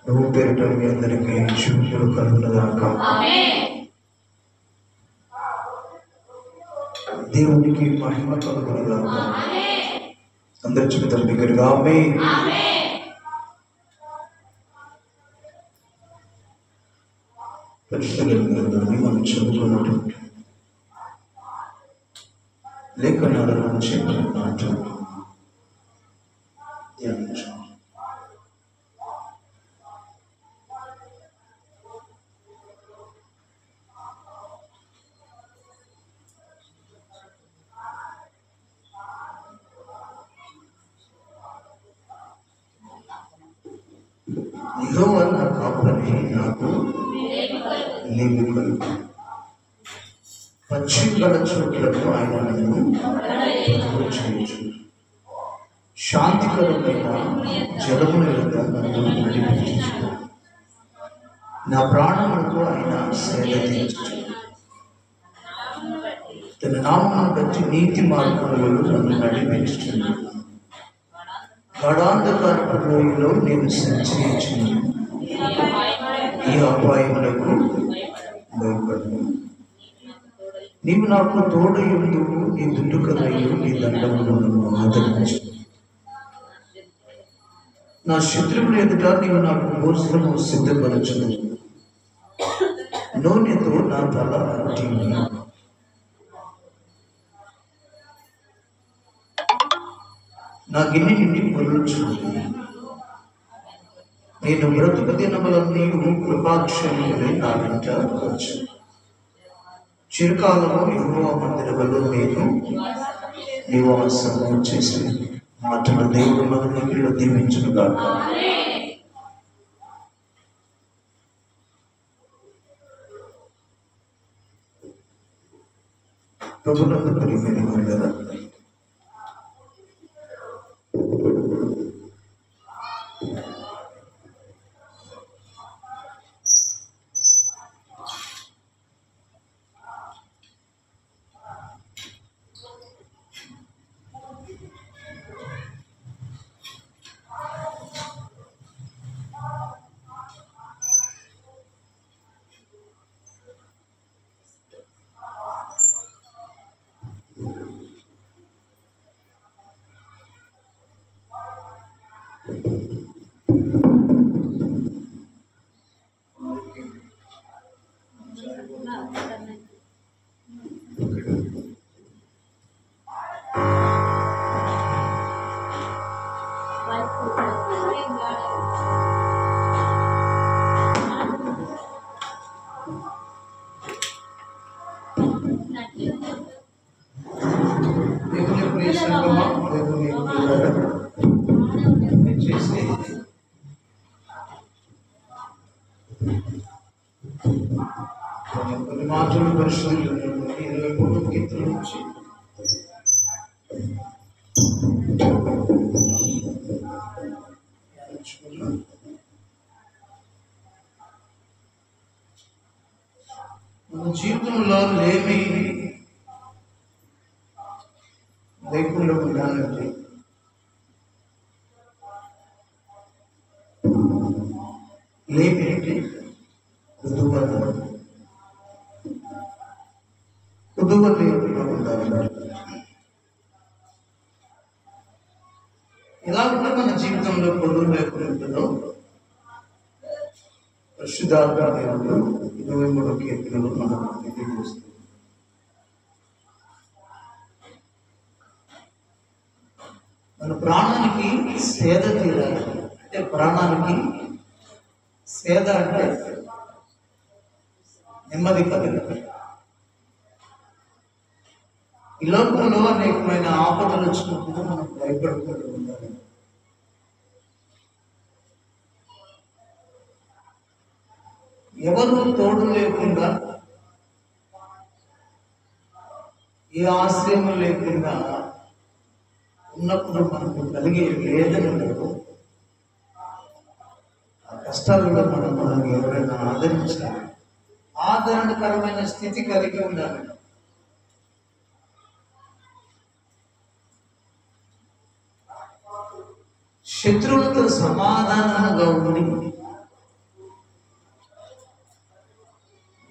నువ్వు పేరిట మీ అందరికీ శుభ్రులు కలుగునగాక. దేవునికి మహిమ కలుగునగాక. అందరి చెబుతారు దగ్గరగా ఆమేన్. పరిశుద్ధ గ్రంథాన్ని మనం చదువుకున్నటువంటి లేఖనాల నుంచి మాట ధ్యానించాం. యెహోవా నా కాపరి, నాకు లేమి కలుగు. పచ్చికల చోట్లకు ఆయన నన్ను చేయొచ్చు. శాంతికరమైన జలముల యొక్క నన్ను నడిపించు. నా ప్రాణములకు ఆయన సేద తీర్చు. తన నామమును బట్టి నీతి మార్గములలో నన్ను నడిపించుచున్నాడు. గడాంధకారపు లోయలో నేను సంచరించును, ఈ అపాయములకు భయపడను. నీవు నాకు తోడయుందువు, నీ దుడ్డుకరయ్యు నీ దండమును నన్ను ఆదరించు. నా శత్రువుల ఎదుట నీవు నాకు భోజనము సిద్ధపరచును. నూనెతో నా తల అంటి నా గిన్నె నిండి పొరుచుంది. నేను బ్రతుకు దినములన్నీ కృపాక్షములే నా వెంట వచ్చు. చిరకాలము యెహోవా మందిరములో నేను నివాసము చేసి మాటను దేవుడు మనలో దీవించునుగాక. ప్రభునందు ప్రియమైన వారులారా, కొన్ని మాటలు పరిశోధించండి. 23వ కీర్తన నుంచి మన జీవితంలో లేమి లేకుండా ఉండాలంటే లేమి అంటే కుదువ లేకుండా ఉండాలి. ఎలా ఉంటే మన జీవితంలో పొదువు లేకుండా ఉంటుందో పరిశుద్ధాత్మ దేవుడు 23వ కీర్తనలో మనకు తెలియజేస్తుంది. మన ప్రాణానికి సేద తీరాలి అంటే, ప్రాణానికి సేద అంటే నెమ్మది కలగాలి. ఈ లోకంలో అనేకమైన ఆపదలు వచ్చినప్పుడు మనం భయపడుతూ ఉండాలి. ఎవరు తోడు లేకుండా, ఏ ఆశ్రయం లేకుండా ఉన్నప్పుడు మనకు కలిగే వేదనలకు కష్టాలలో మనల్ని ఎవరైనా ఆదరించాలి, ఆదరణకరమైన స్థితి కలిగి ఉండాలి. శత్రువులతో సమాధానంగా ఉండి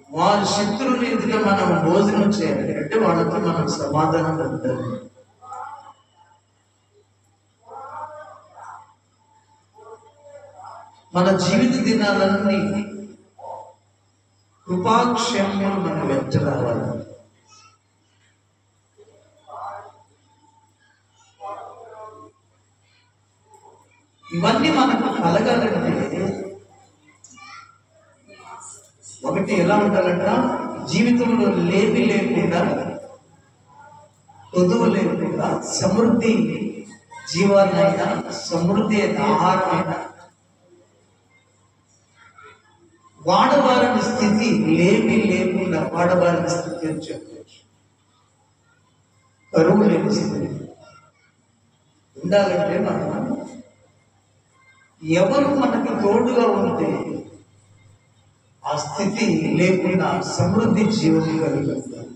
వారి శత్రువులు ఎదుట మనం భోజనం చేయాలి అంటే వాళ్ళతో మనం సమాధానం ఉండాలి. మన జీవిత దినాలన్నీ కృపాక్షేమములు మన వెంట రావాలి. ఇవన్నీ మనకు కలగాలంటే ఒకటి ఎలా ఉండాలంట, జీవితంలో లేమి లేకుండా, కొదువు లేకుండా, సమృద్ధి జీవాన్నైనా, సమృద్ధి అయిన ఆహారమైనా, వాడవారిని స్థితి లేమి లేకుండా వాడవారిని స్థితి అని చెప్పచ్చు. కరువు లేని స్థితి ఉండాలంటే మనం ఎవరు మనకి తోడుగా ఉంటే ఆ స్థితి లేకుండా సమృద్ధి జీవం కలిగి ఉంటారు,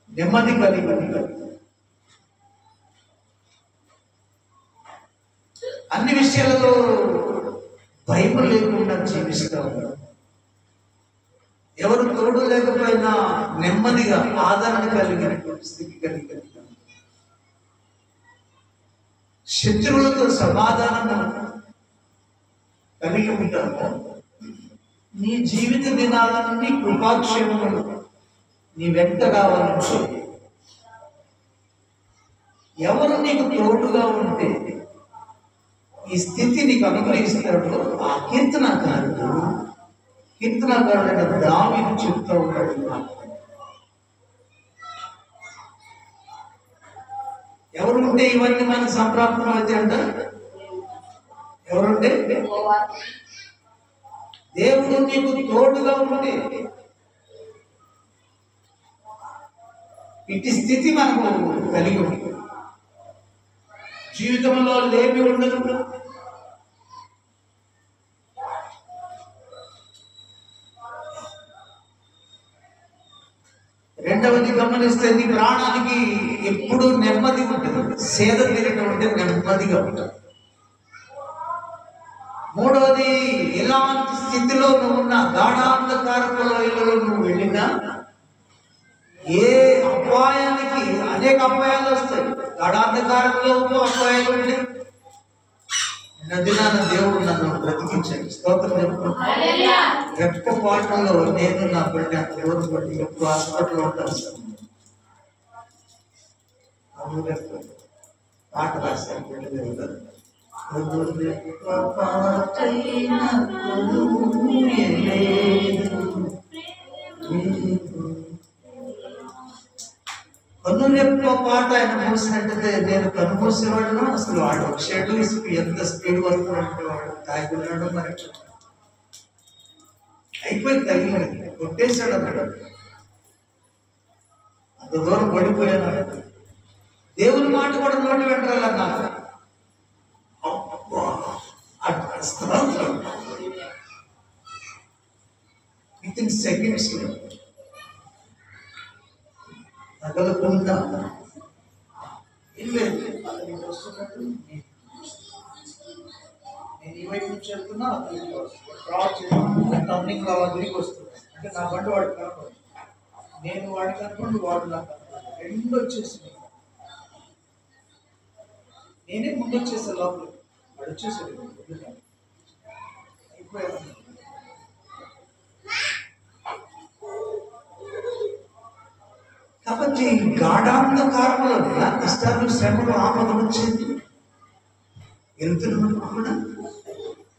నెమ్మది కలిగి ఉంటారు. అన్ని విషయాలలో భయం లేకుండా జీవిస్తూ ఉంటారు. ఎవరు తోడు లేకపోయినా నెమ్మదిగా ఆదరణ కలిగినటువంటి స్థితి కలిగి ఉంటారు. శత్రువులతో సమాధానం కలిగి ఉంటారు. నీ జీవిత దినాలన్నీ కృపాక్షేమములు నీ వెంట రావాలంటే ఎవరు నీకు తోడుగా ఉంటే ఈ స్థితి నీకు అనుగ్రహిస్తాడు. ఆ కీర్తనకారుడైన దావీదు చెప్తూ ఉంటాడు, ఎవరుంటే ఇవన్నీ మనకు సంప్రాప్తం అయితే అంట. ఎవరుంటే దేవుడు నీకు తోడుగా ఉంటే ఇటు స్థితి మనకు కలిగి ఉంది. జీవితంలో లేమి ఉండదు. రెండవది గమనిస్తే నీ ప్రాణానికి ఎప్పుడు నెమ్మది ఉంటుంది, సేద తీరటం అంటే నెమ్మదిగా ఉంటుంది. మూడవది, ఎలాంటి స్థితిలో నువ్వు ఉన్న గాఢాంధకారపు లోయలో నువ్వు వెళ్ళినా ఏ అపాయానికి, అనేక అపాయాలు వస్తాయి. గాఢాంధకారంలో అపాయాలు ఉంటాయి. నదినాన దేవుడు నన్ను బ్రతికించాడు. స్తోత్రం చెప్పుకుంటున్నాను. రెప్ప పాటలో నేను నా బిడ్డ దేవుడు బట్టి ఎప్పుడు హాస్పిటల్లో ఉంటాను సార్. పాట రాశాను బిడ్డ దేవుడు. కన్నురెప్ప పాట ఆయన మూసినట్టయితే నేను కన్ను మూసేవాడును. అసలు వాడు ఒక షెడ్ ఎంత స్పీడ్ వరకు అంటే వాడు తాగుతున్నాడు. మరి అయిపోయి తగిలినది కొట్టేశాడు అన్నాడు. అంత దూరం పడిపోయాను. దేవుని మాట కూడా నోటి వెంటాలన్నారు. విత్ ఇన్ సెకండ్స్ తగలకుండా ఏం లేదు. నేను ఈ వైపు నుంచి వెళ్తున్నా, టర్నింగ్ లో తిరిగి వస్తున్నా అంటే నా బండి వాడు కనపడు, నేను వాడి కనపడు, వాడు నాకు కనపడు. రెండు వచ్చేసింది. నేనే ముందు వచ్చేసా, లోపల వాడు వచ్చేసాడు. అయిపోయాడు. కాబట్టి గాఢాంధకారంలో కష్టాలు, శ్రమలు, ఆపదలు వచ్చేది వెళ్తున్నప్పుడు కూడా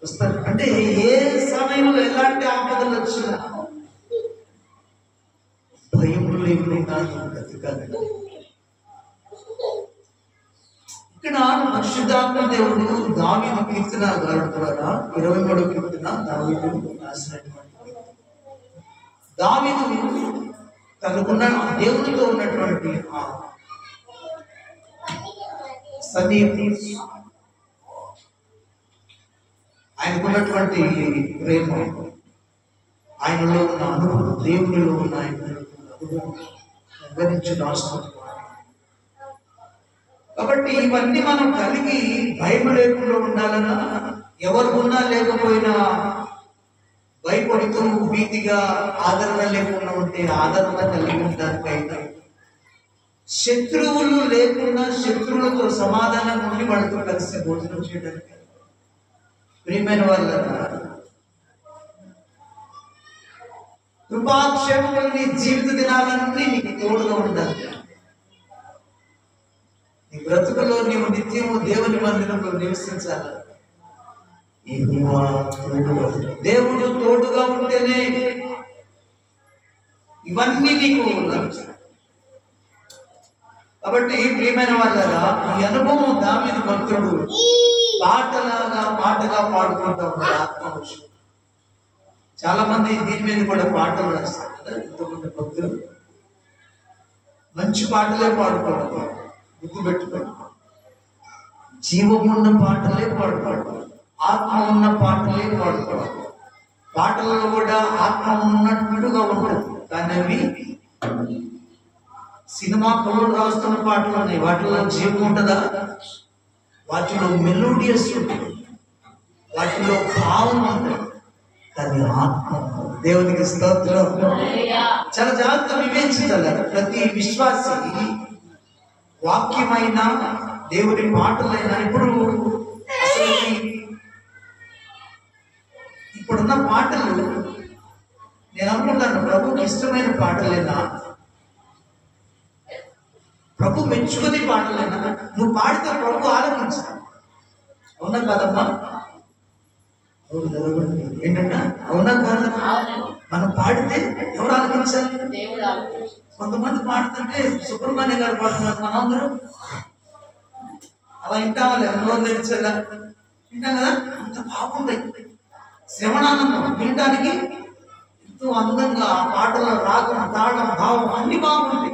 వస్తారు. అంటే ఏ సమయంలో ఎలాంటి ఆపదలు వచ్చినా భయం లేకుండా బ్రతకాలి. ఇక్కడ పరిశుద్ధాత్మ దేవుడు దావీదు కీర్తనకారుడు ద్వారా 23వ కీర్తన దావీదు రాసినటువంటి. దావీదు తనకున్న దేవునితో ఉన్నటువంటి సన్నిహితం, ఆయనకున్నటువంటి ప్రేమ, ఆయనలో ఉన్న అనుభవం, దేవునిలో ఉన్న ఆయన అనుభవం వివరించి రాస్తున్న. కాబట్టి ఇవన్నీ మనం కలిగి భయం లేకుండా ఉండాలన్నా, ఎవరు ఉన్నా లేకపోయినా భయపడుతూ భీతిగా ఆదరణ లేకుండా ఉంటే ఆదరణ కలిగి ఉండడానికైనా, శత్రువులు లేకుండా శత్రువులతో సమాధానం ఉండి వాళ్ళతో కలిసి భోజనం చేయడానికి ప్రియమైన వాళ్ళ కృపాక్షేమములు నీ జీవిత దినాలన్నీ నీకు తోడుగా ఉండాలి. నీ బ్రతుకులో నీవు నిత్యము దేవుని మందిరంలో నివసించాలి. దేవుడు తోడుగా ఉంటేనే ఇవన్నీ నీకు లభిస్తాయి. కాబట్టి ప్రియమైన వాళ్ళగా ఈ అనుభవం దావీదు భక్తుడు పాటగా పాడుకుంటూ ఉంటాడు. ఆత్మవిషయం చాలా మంది దీని మీద కూడా పాటలు రాస్తారు కదా. ఎంతమంది భక్తులు మంచి పాటలే పాడుకోవడం, గుర్తుపెట్టుకోండి. జీవం ఉన్న పాటలే పాడుకోవడం, ఆత్మ ఉన్న పాటలే పాడుకోవడం. పాటలలో కూడా ఆత్మ ఉన్నట్టుగా ఉంటుంది, కానీ అవి సినిమా కవులు రాస్తున్న పాటలు ఉన్నాయి, వాటిలో జీవం ఉంటుందా? వాటిలో మెలోడియస్ ఉంటుంది, వాటిలో భావం ఉంటుంది, కానీ ఆత్మ. దేవునికి స్తోత్రం. చాలా జాగ్రత్త వివేచించాలి. ప్రతి విశ్వాసి వాక్యమైన దేవుని పాటలైనా ఇప్పుడున్న పాటలు నేను అనుకుంటాను ప్రభుకి ఇష్టమైన పాటలేనా, ప్రభు మెచ్చుకునే పాటలేనా? నువ్వు పాడితే ప్రభు ఆలోచించాలి. అవునా కాదమ్మా? ఏంటంటే అవునా కాదు? మనం పాడితే ఎవరు ఆలోచించాలి? కొంతమంది పాడుతుంటే సుబ్రహ్మణ్య గారు పాడుతున్నారు, మనందరూ అలా వింటామా? ఎవరో తెలిసేలా వింటాం కదా. అంత బాగుంది శ్రవణానందం, వినడానికి ఎంతో అందంగా ఆ పాటల రాగం, తాళం, భావం అన్ని బాగుంటాయి.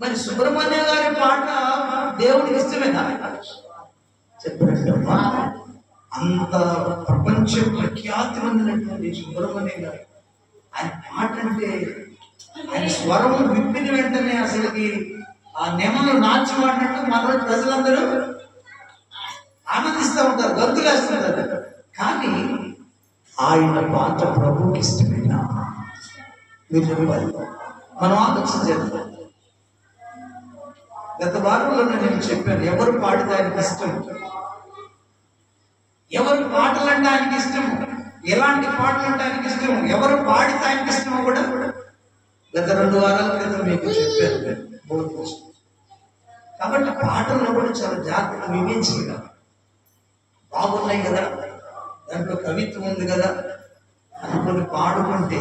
మరి సుబ్రహ్మణ్య గారి పాట దేవుడికి ఇష్టమేనా? చెప్పండి. అంత ప్రపంచ ప్రఖ్యాతి పొందినటువంటి సుబ్రహ్మణ్య గారు, ఆయన పాట అంటే ఆయన స్వరం విప్పిన వెంటనే అసలుకి ఆ నెమలు నాచి పాడినట్టు మన ప్రజలందరూ ఆనందిస్తూ ఉంటారు, గంతులేస్తుంటారు. కానీ ఆయన పాట ప్రభుకి ఇష్టమేనా? మీరు చెప్పాలి. మనం ఆలోచన చేద్దాం. గత వారంలో నేను చెప్పాను, ఎవరు పాడితే ఆయనకి ఇష్టం, ఎవరు పాటలు అంటే ఆయనకి ఇష్టం, ఎలాంటి పాటలు అంటే ఆయనకి ఇష్టం, ఎవరు పాడితే ఆయనకి ఇష్టమో కూడా గత 2 వారాల క్రితం మీకు చెప్పాను. కాబట్టి పాటల్లో కూడా చాలా జాగ్రత్త వివేచించగా బాగున్నాయి కదా, దాంట్లో కవిత్వం ఉంది కదా అనుకుని పాడుకుంటే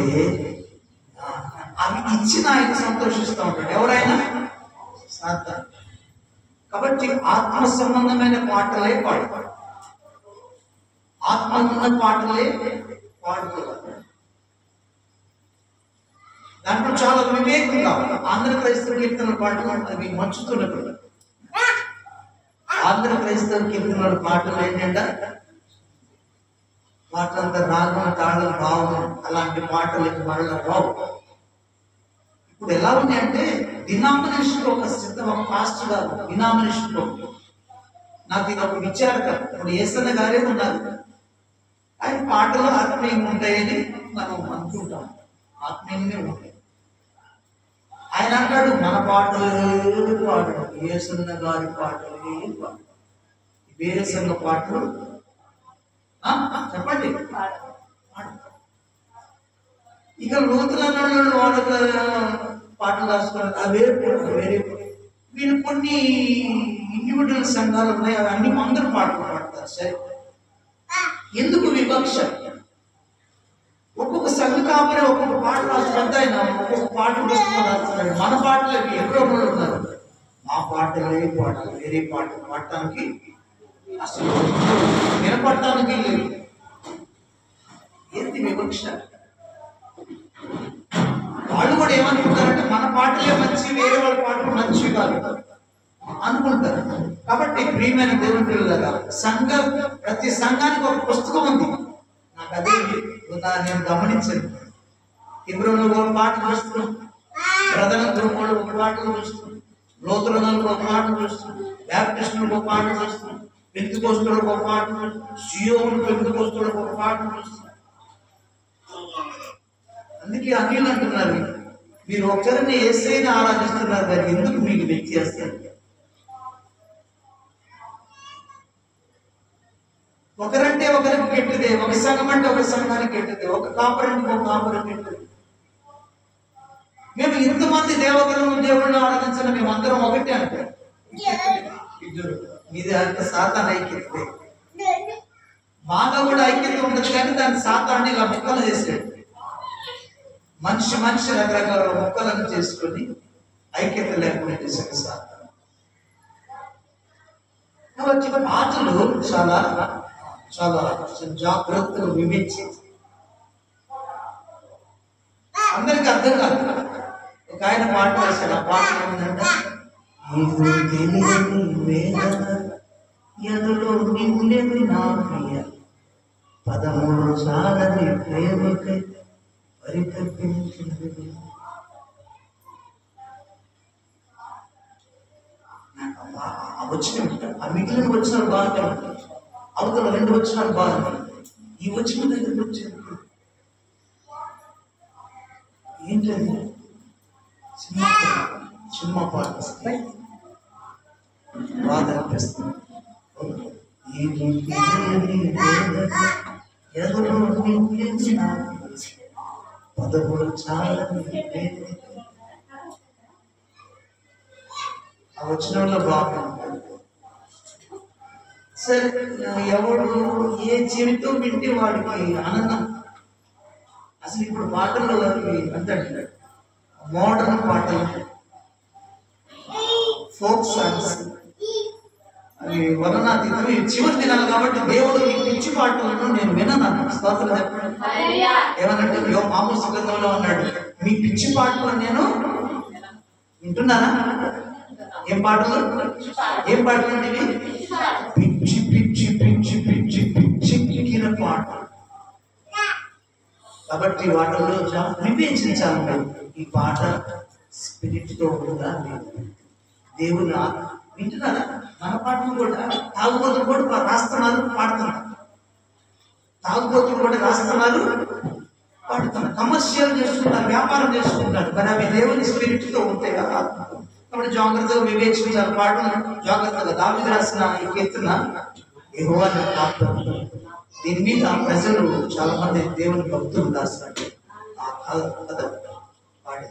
అవి ఇచ్చిన ఆయన సంతోషిస్తూ ఉంటాడు. ఎవరైనా సాధారణ. కాబట్టి ఆత్మ సంబంధమైన పాటలే పాడుకోవాలి, ఆత్మ ఉన్న పాటలే పాడుకోవాలి. దాంట్లో చాలా వివేకం కావాలి. ఆంధ్ర క్రైస్తవ కీర్తనల పాటలు అవి మంచుతున్నప్పుడు, ఆంధ్ర క్రైస్తవ కీర్తనల పాటలు ఏంటంటే పాటలంతా రాగం, తాళం, భావం అలాంటి పాటలు మరలా రావు. ఇప్పుడు ఎలా ఉన్నాయంటే డినామినేషన్ ఒక సిద్ధం, ఒక పాస్టర్ గారు డినామినేషన్ నాకు ఇది ఒక విచారక. ఇప్పుడు ఏసన్న గారే ఉన్నారు, ఆయన పాటలు ఆత్మీయంగా ఉంటాయని మనం అనుకుంటాం, ఆత్మీయంగానే ఉంటాయి. ఆయన అంటాడు మన పాటలు పాడడు, ఏసన్న గారి పాటలే పాడు, వేరే సంఘ పాటలు చెప్పండి. ఇక నూతన వాళ్ళ పాటలు రాసుకున్నారు, అవే వేరే. వీళ్ళు కొన్ని ఇండివిజువల్ సంఘాలు ఉన్నాయి, అవి అన్ని అందరూ పాటలు పాడతారు. సరే, ఎందుకు వివక్ష? ఒక్కొక్క సంఘ కాపరే ఒక్కొక్క పాట రాస్తున్నది, ఆయన ఒక్కొక్క పాట పుస్తకం రాస్తున్నాడు. మన పాటలు ఎవరో ఉన్నారు, మా పాటలే పాటలు, వేరే పాటలు పాడటానికి అసలు వినపడటానికి లేదు. ఏంటి వివక్ష? వాళ్ళు కూడా ఏమనుకుంటారంటే మన పాటలే మంచి, వేరే వాళ్ళ పాటలు మంచివి కాదు. అనుకుంటారు. కాబట్టి ప్రియమైన దేవుని పిల్లలారా, ప్రతి సంఘానికి ఒక పుస్తకం ఉంది. నాకు అదే నేను గమనించాను. ఇబ్రహంలో ఒక పాట చూస్తున్నాం, ప్రధానంలో ఒక పాట చూస్తున్నాం, లోతులకు ఒక పాట చూస్తున్నాం, బ్యాప్టిస్టులకు ఒక పాట చూస్తున్నాం, పెంతెకోస్తులకు ఒక పాట చూస్తున్నాం, సియోను పెంతెకోస్తులకు ఒక పాట చూస్తున్నాం. అందుకే అన్యులు అంటున్నారు, మీరు ఒకరిని యేసయ్యని ఆరాధిస్తున్నారు కానీ ఎందుకు మీకు వ్యత్యాసం? ఒకరంటే ఒకరికి కెట్టదే, ఒక సంఘం అంటే ఒక సంఘానికి కెట్టదే, ఒక కాపురంటే ఒక కాపురం కెట్టదే. మేము ఇంతమంది దేవతలను దేవుళ్ళని ఆరాధించిన మేమందరం ఒకటే అంటే ఇద్దరు మీది అంత సాతాన్ ఐక్యతే. మాలో కూడా ఐక్యత ఉండదు కానీ దాన్ని సాతాన్ని ఇలా ముక్కలు చేసాడు. మనిషి రకరకాల ముక్కలను చేసుకొని ఐక్యత లేకుండా చేశాడు సాతాను. కాబట్టి పాటలు చాలా చాలా జాగ్రత్తగా వివరించి అందరికి అర్థం కాదు. ఒక ఆయన పాట వేశాడు. ఆ పాట ఏమిటంటే, ఎదులో నిండెను నా ప్రియ 13 సాగది ప్రేమకై పరితపించింది. వచ్చిన ఆ మిగిలిన వచ్చిన బాగా అవతల 2 వచ్చినాలు బాగా, ఈ వచ్చిన దగ్గరికి వచ్చింది ఏంటంటే సినిమా పాట బాధ అనిపిస్తుంది. ఎదురు 13 చాలా ఆ వచ్చిన వాళ్ళు బాగుంటుంది. సరే, ఎవడు ఏ జీవితం వింటే వాడికి ఆనందం. అసలు ఇప్పుడు పాటలు అంటే మోడర్న్ పాటలు, ఫోక్ సాంగ్స్ అవి వర్ణనాతీతం. చివరి దినాలు కాబట్టి దేవుడు ఈ పిచ్చి పాటలను నేను వినను. స్తోత్రం చెప్పండి. ఏమనంటే ఆమోస్ గ్రంథంలో అన్నాడు, మీ పిచ్చి పాటలు నేను వింటున్నానా? ఏం పాటలు ఇవి? పిచ్చి పిచ్చి పిచ్చి పిచ్చి పిచ్చి పాట. కాబట్టి వాటిలో వివేచించాలి. ఈ పాట స్పిరిట్ తో ఉందా? దేవుని వింటున్నారా? మన పాటలు కూడా తాగుబోతులు కూడా రాస్తున్నారు, పాడుతున్నారు. తాగుబోతులు కూడా రాస్తున్నారు, పాడుతున్నారు. కమర్షియల్ చేసుకుంటారు, వ్యాపారం చేసుకుంటారు. మరి అవి దేవుని స్పిరిట్ తో ఉంటాయి కదా. కాబట్టి జాగ్రత్తగా వివేచించాలి. పాటలు జాగ్రత్తగా. దావీదు రాసిన ఈ కీర్తన యెహోవా నా కాపురం. దీని మీద ప్రజలు చాలా మంది దేవుని భక్తులు రాస్తారు. ఆ కథ పాడే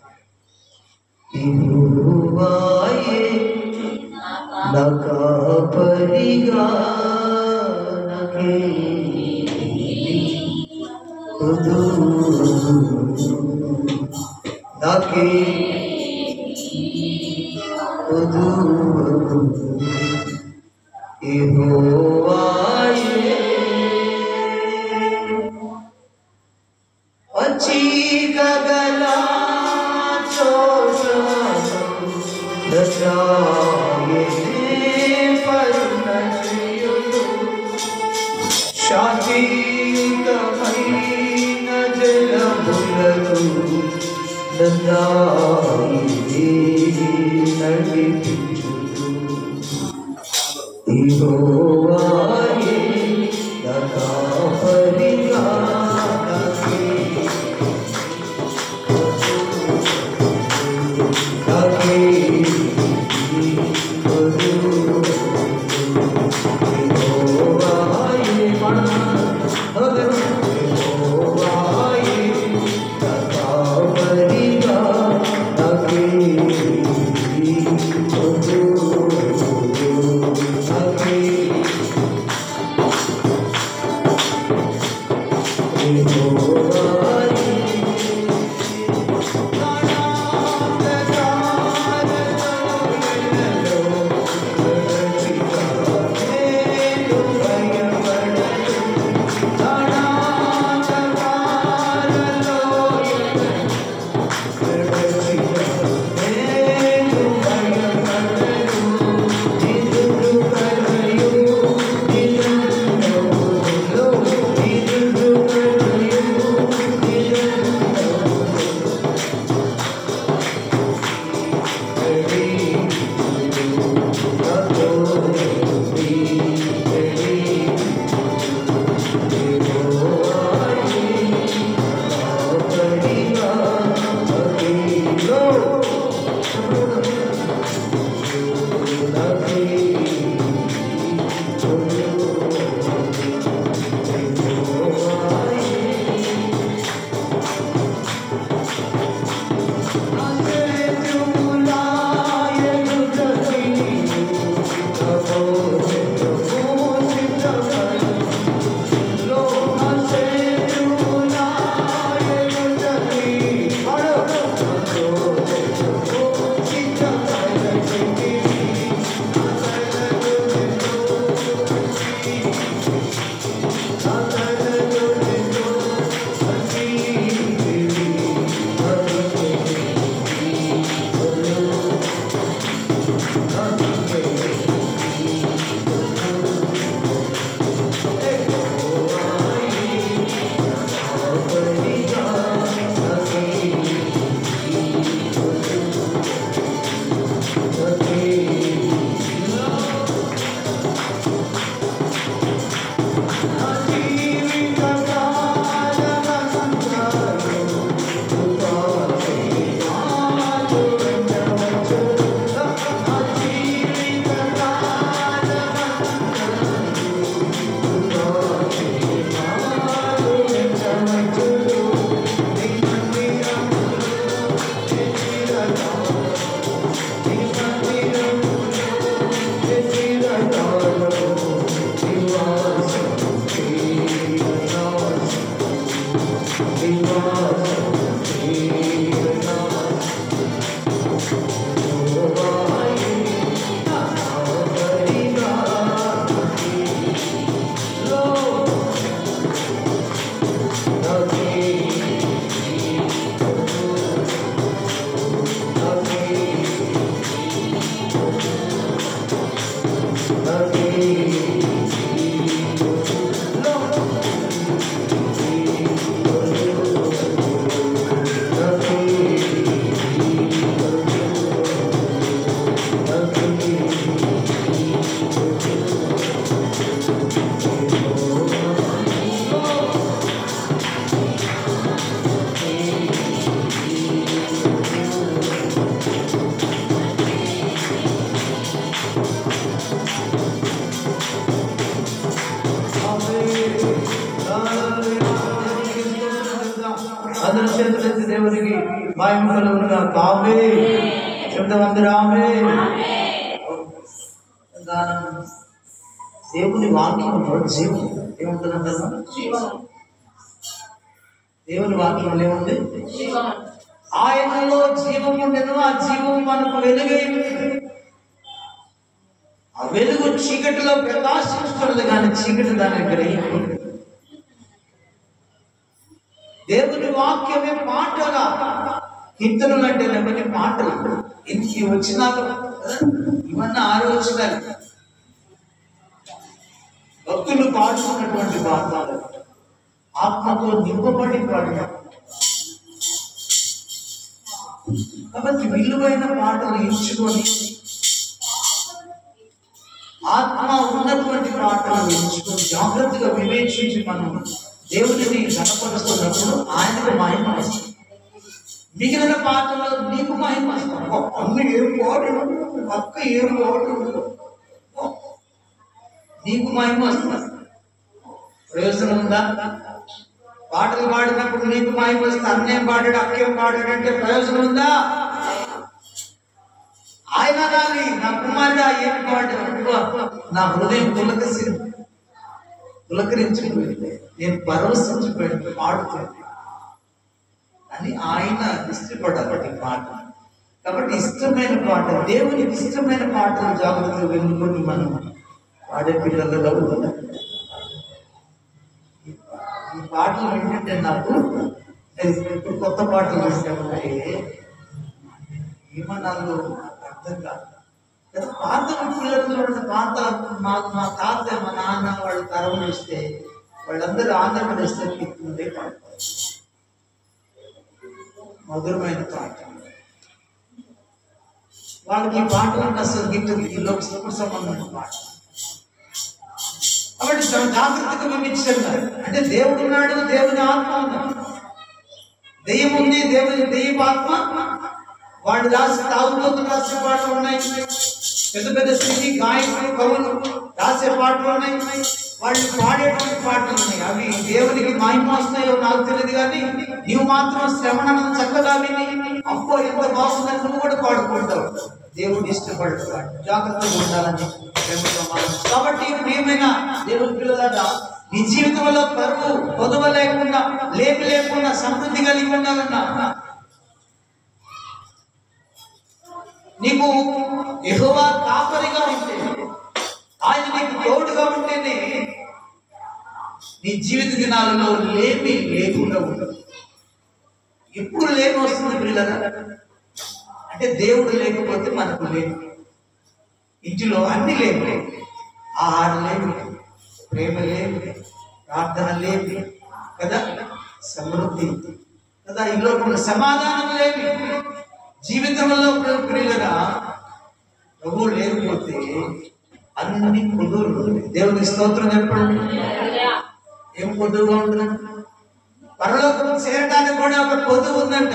అందరూ చేతులెత్తి దేవునికి మహిమ కలుగునుగా. ఆమేన్. శబ్దమందరూ ఆమేన్. దేవుని వాక్యంలో జీవం ఏముంటుందంటారు? దేవుని వాక్యంలో ఏముంది? ఆయనలో జీవం ఉండేను, ఆ జీవం మనకు వెలుగై ఉంటుంది. ఆ వెలుగు చీకటిలో ప్రకాశిస్తుంది, కానీ చీకటి దాన్ని గ్రహించదు. దేవుని వాక్యమే పాటగా, కీర్తనలు అంటే లేకపోతే పాటలు ఇంటికి వచ్చినాక ఇవన్నీ ఆలోచనలు భక్తులు పాడుతున్నటువంటి పాటలు ఆత్మతో నింపబడి పాడిన. కాబట్టి విలువైన పాటలు ఎంచుకొని ఆత్మ ఉన్నటువంటి పాటలు ఎంచుకొని జాగ్రత్తగా వివేచించి మనం దేవుడిని గణపరుస్తున్నప్పుడు ఆయనకు మహిమ వస్తుంది. మిగిలిన పాటల్లో నీకు మహిమ వస్తుంది. అమ్మ ఏం పాడు, అక్క ఏం పాడు, నీకు మహిమ వస్తుంది. ప్రయోజనం ఉందా? పాటలు పాడినప్పుడు నీకు మహిమ వస్తుంది. అన్నేం పాడాడు, అక్కేం పాడాడు అంటే ప్రయోజనం ఉందా? ఆయన కానీ నా కుమారుడు ఏం పాడాడు, నా హృదయం పులకరించిపోయింది, నేను పరవశించిపోయింది, పాడుతుంది అని ఆయన ఇష్టపడాలి పాట. కాబట్టి ఇష్టమైన పాట, దేవునికి ఇష్టమైన పాటలు జాగ్రత్తగా వెళ్ళుకొని మనం పాడే పిల్లలలో ఈ పాటలు ఏంటంటే నాకు ఇప్పుడు కొత్త పాటలు వేసామంటే ఏమన్నాళ్ళు అర్థం కాదు. పాత పిల్లలు పాత మా తాత మా నాన్న వాళ్ళు తరం వస్తే వాళ్ళందరూ ఆంధ్రప్రదేశ్లో కిక్కుంటే పాడతారు. మధురమైన పాట. వాళ్ళకి ఈ పాటలు అంటే అసలు గిట్టదు, ఈలోకి సుఖ సంబంధమైన పాట. కాబట్టి జాగ్రత్తగా వినిపించారు. అంటే దేవుడు ఉన్నాడు, దేవుని ఆత్మ ఉన్నాడు, దెయ్యం ఉంది, దెయ్యపు ఆత్మ. వాళ్ళు రాసి తాగుబోతు రాసే పాటలు ఉన్నాయి, పెద్ద పెద్ద స్థితి గాయకులు కవులు రాసే పాటలు ఉన్నాయి, వాళ్ళు పాడేటువంటి పాటలు ఉన్నాయి. అవి దేవునికి మహిమ వస్తాయో నాకు తెలియదు, కానీ నీవు మాత్రం శ్రవణం చక్కగా విని అబ్బో ఎంత బాగుందని నువ్వు కూడా పాడుకుంటావు. దేవుడు ఇష్టపడతాడు. జాగ్రత్తగా ఉండాలని. కాబట్టి ఏమైనా దేవుడి పిల్లలారా, నీ జీవితంలో కరువు కొదవ లేకుండా, లేపి లేకుండా సమృద్ధి కలిగి ఉండాలన్నా నీకు యెహోవా కాపరిగా ఉంటే, ఆయన నీకు తోడుగా ఉంటేనే నీ జీవిత దినాలలో లేమి లేకుండా ఉండదు. ఎప్పుడు లేమి వస్తుంది పిల్లరా అంటే దేవుడు లేకపోతే మనకు లేమి. ఇంటిలో అన్ని లేమి, ఆహారం లేమి, ప్రేమ లేమి, ప్రార్థన లేమి కదా, సమృద్ధి కదా, ఈ లోకంలో సమాధానం లేమి. జీవితంలో ప్రియులరా ప్రభువు లేకపోతే అన్ని కుదురు. దేవునికి స్తోత్రం చెప్పండి. ఏం పొద్దుగా ఉంటుందంట? పరలోకం చేరడానికి కూడా ఒక పొద్దు ఉందంట.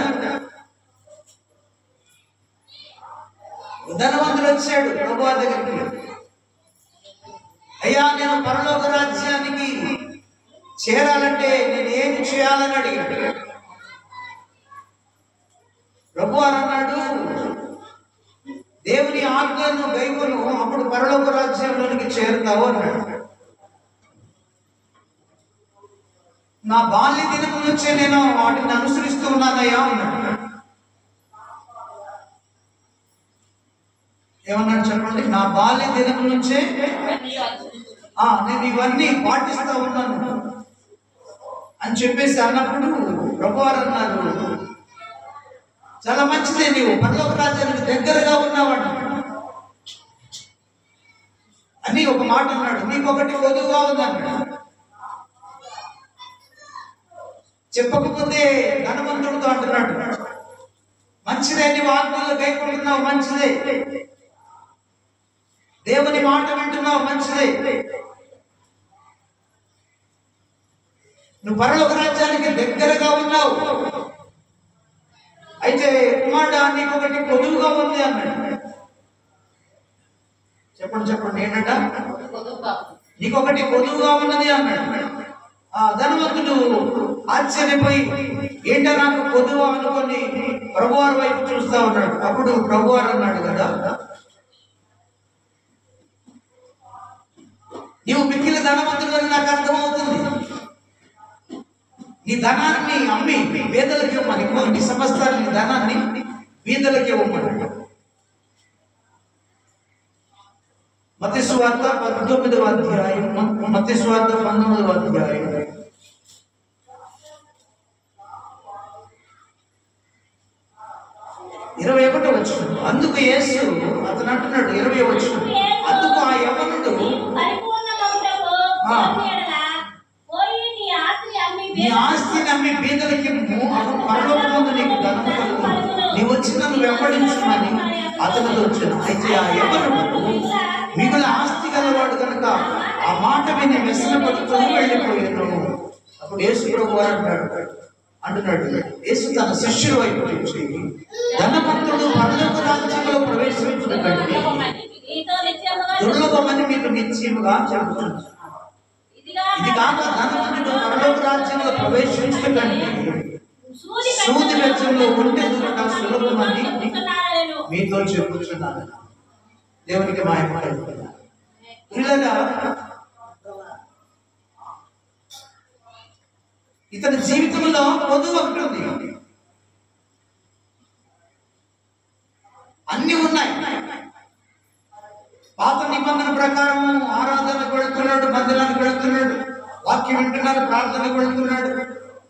ధనవంతుడు వచ్చాడు ప్రభువారి దగ్గరికి. అయ్యా, నేను పరలోక రాజ్యానికి చేరాలంటే నేను ఏమి చేయాలని అడిగాడు. ప్రభువారు అన్నాడు, దేవుని ఆజ్ఞను గైకొను, అప్పుడు పరలోక రాజ్యంలోనికి చేరుతావు అన్నాడు. నా బాల్య దినం నుంచే నేను వాటిని అనుసరిస్తూ ఉన్నానయ్యా అన్నాడు. ఏమన్నాడు చెప్పండి? నా బాల్య దినం నుంచే నేను ఇవన్నీ పాటిస్తూ ఉన్నాను అని చెప్పేసి అన్నప్పుడు ప్రభువారు అన్నారు, చాలా మంచిదే, నీవు పరలోక రాజ్యానికి దగ్గరగా ఉన్నావాడు అని ఒక మాట అన్నాడు. నీకొకటి కొదువుగా ఉందన్నాడు. చెప్పకపోతే ధనవంతుడితో అంటున్నాడు, మంచిదే, నీవు ఆత్మలో గైకొంటున్నావు, మంచిదే, దేవుని మాట వింటున్నావు, మంచిదే, నువ్వు పరలోక రాజ్యానికి దగ్గరగా ఉన్నావు. అయితే కుమారుడా, నీకొకటి కొదువుగా ఉంది అన్నాడు. చెప్పండి చెప్పండి, ఏంటంట? నీకొకటి కొదువుగా ఉన్నది అన్నాడు. ధనవంతుడు ఆశ్చర్యపోయి ఏంటో నాకు కొదువు అనుకొని ప్రభువారి వైపు చూస్తా ఉన్నాడు. అప్పుడు ప్రభువారు అన్నాడు కదా, నీవు మిక్కిలి ధనవంతుడు అని నాకు అర్థమవుతుంది. నీ ధనాన్ని అమ్మి పేదలకి ఇవ్వమని, నీ సమస్తాన్ని, నీ ధనాన్ని పేదలకి ఇవ్వమని. మత్తయి సువార్త 19వ అధ్యాయం, మత్తయి సువార్త 19వ అధ్యాయం 21వ వచనం. అందుకు యేసు అతను అంటున్నాడు, 20వ వచనం, అందుకు ఆ యవనుడు నీ ఆస్తిని అమ్మి బీదలకి పరలోకమందు నీకు ధనము కలుగును, నీ వచ్చి నన్ను వెంబడించుమని అతనితో వచ్చాను. అయితే ఆ యవనుడు మిగుల ఆస్తి గలవాడు కనుక ఆ మాట విని వ్యసనపడుతూ వెళ్ళిపోయాను. అప్పుడు యేసు ప్రభువారు అంటున్నాడు, యేసు తన శిష్యుల వైపు చూసి, ధనవంతుడు పరలోక రాజ్యంలో ప్రవేశించడం కంటే దుర్లభమని మీకు నిశ్చయముగా చెబుతున్నాను. ఇది కాక ధనవంతుడు పరలోక రాజ్యంలో ప్రవేశించడం కంటే సూది వెచ్చంలో ఉంటే దూరడం సులభమని మీతో చెబుతున్నాను. దేవునికి మహిమ కలుగును. పిల్లగా ఇతని జీవితంలో పొదువు ఒకటి ఉంది, అన్ని ఉన్నాయి. పాత నిబంధన ప్రకారం ఆరాధనకు వెళుతున్నాడు, మందిరానికి వెళుతున్నాడు, వాక్యం వింటున్నాడు, ప్రార్థనకు వెళుతున్నాడు,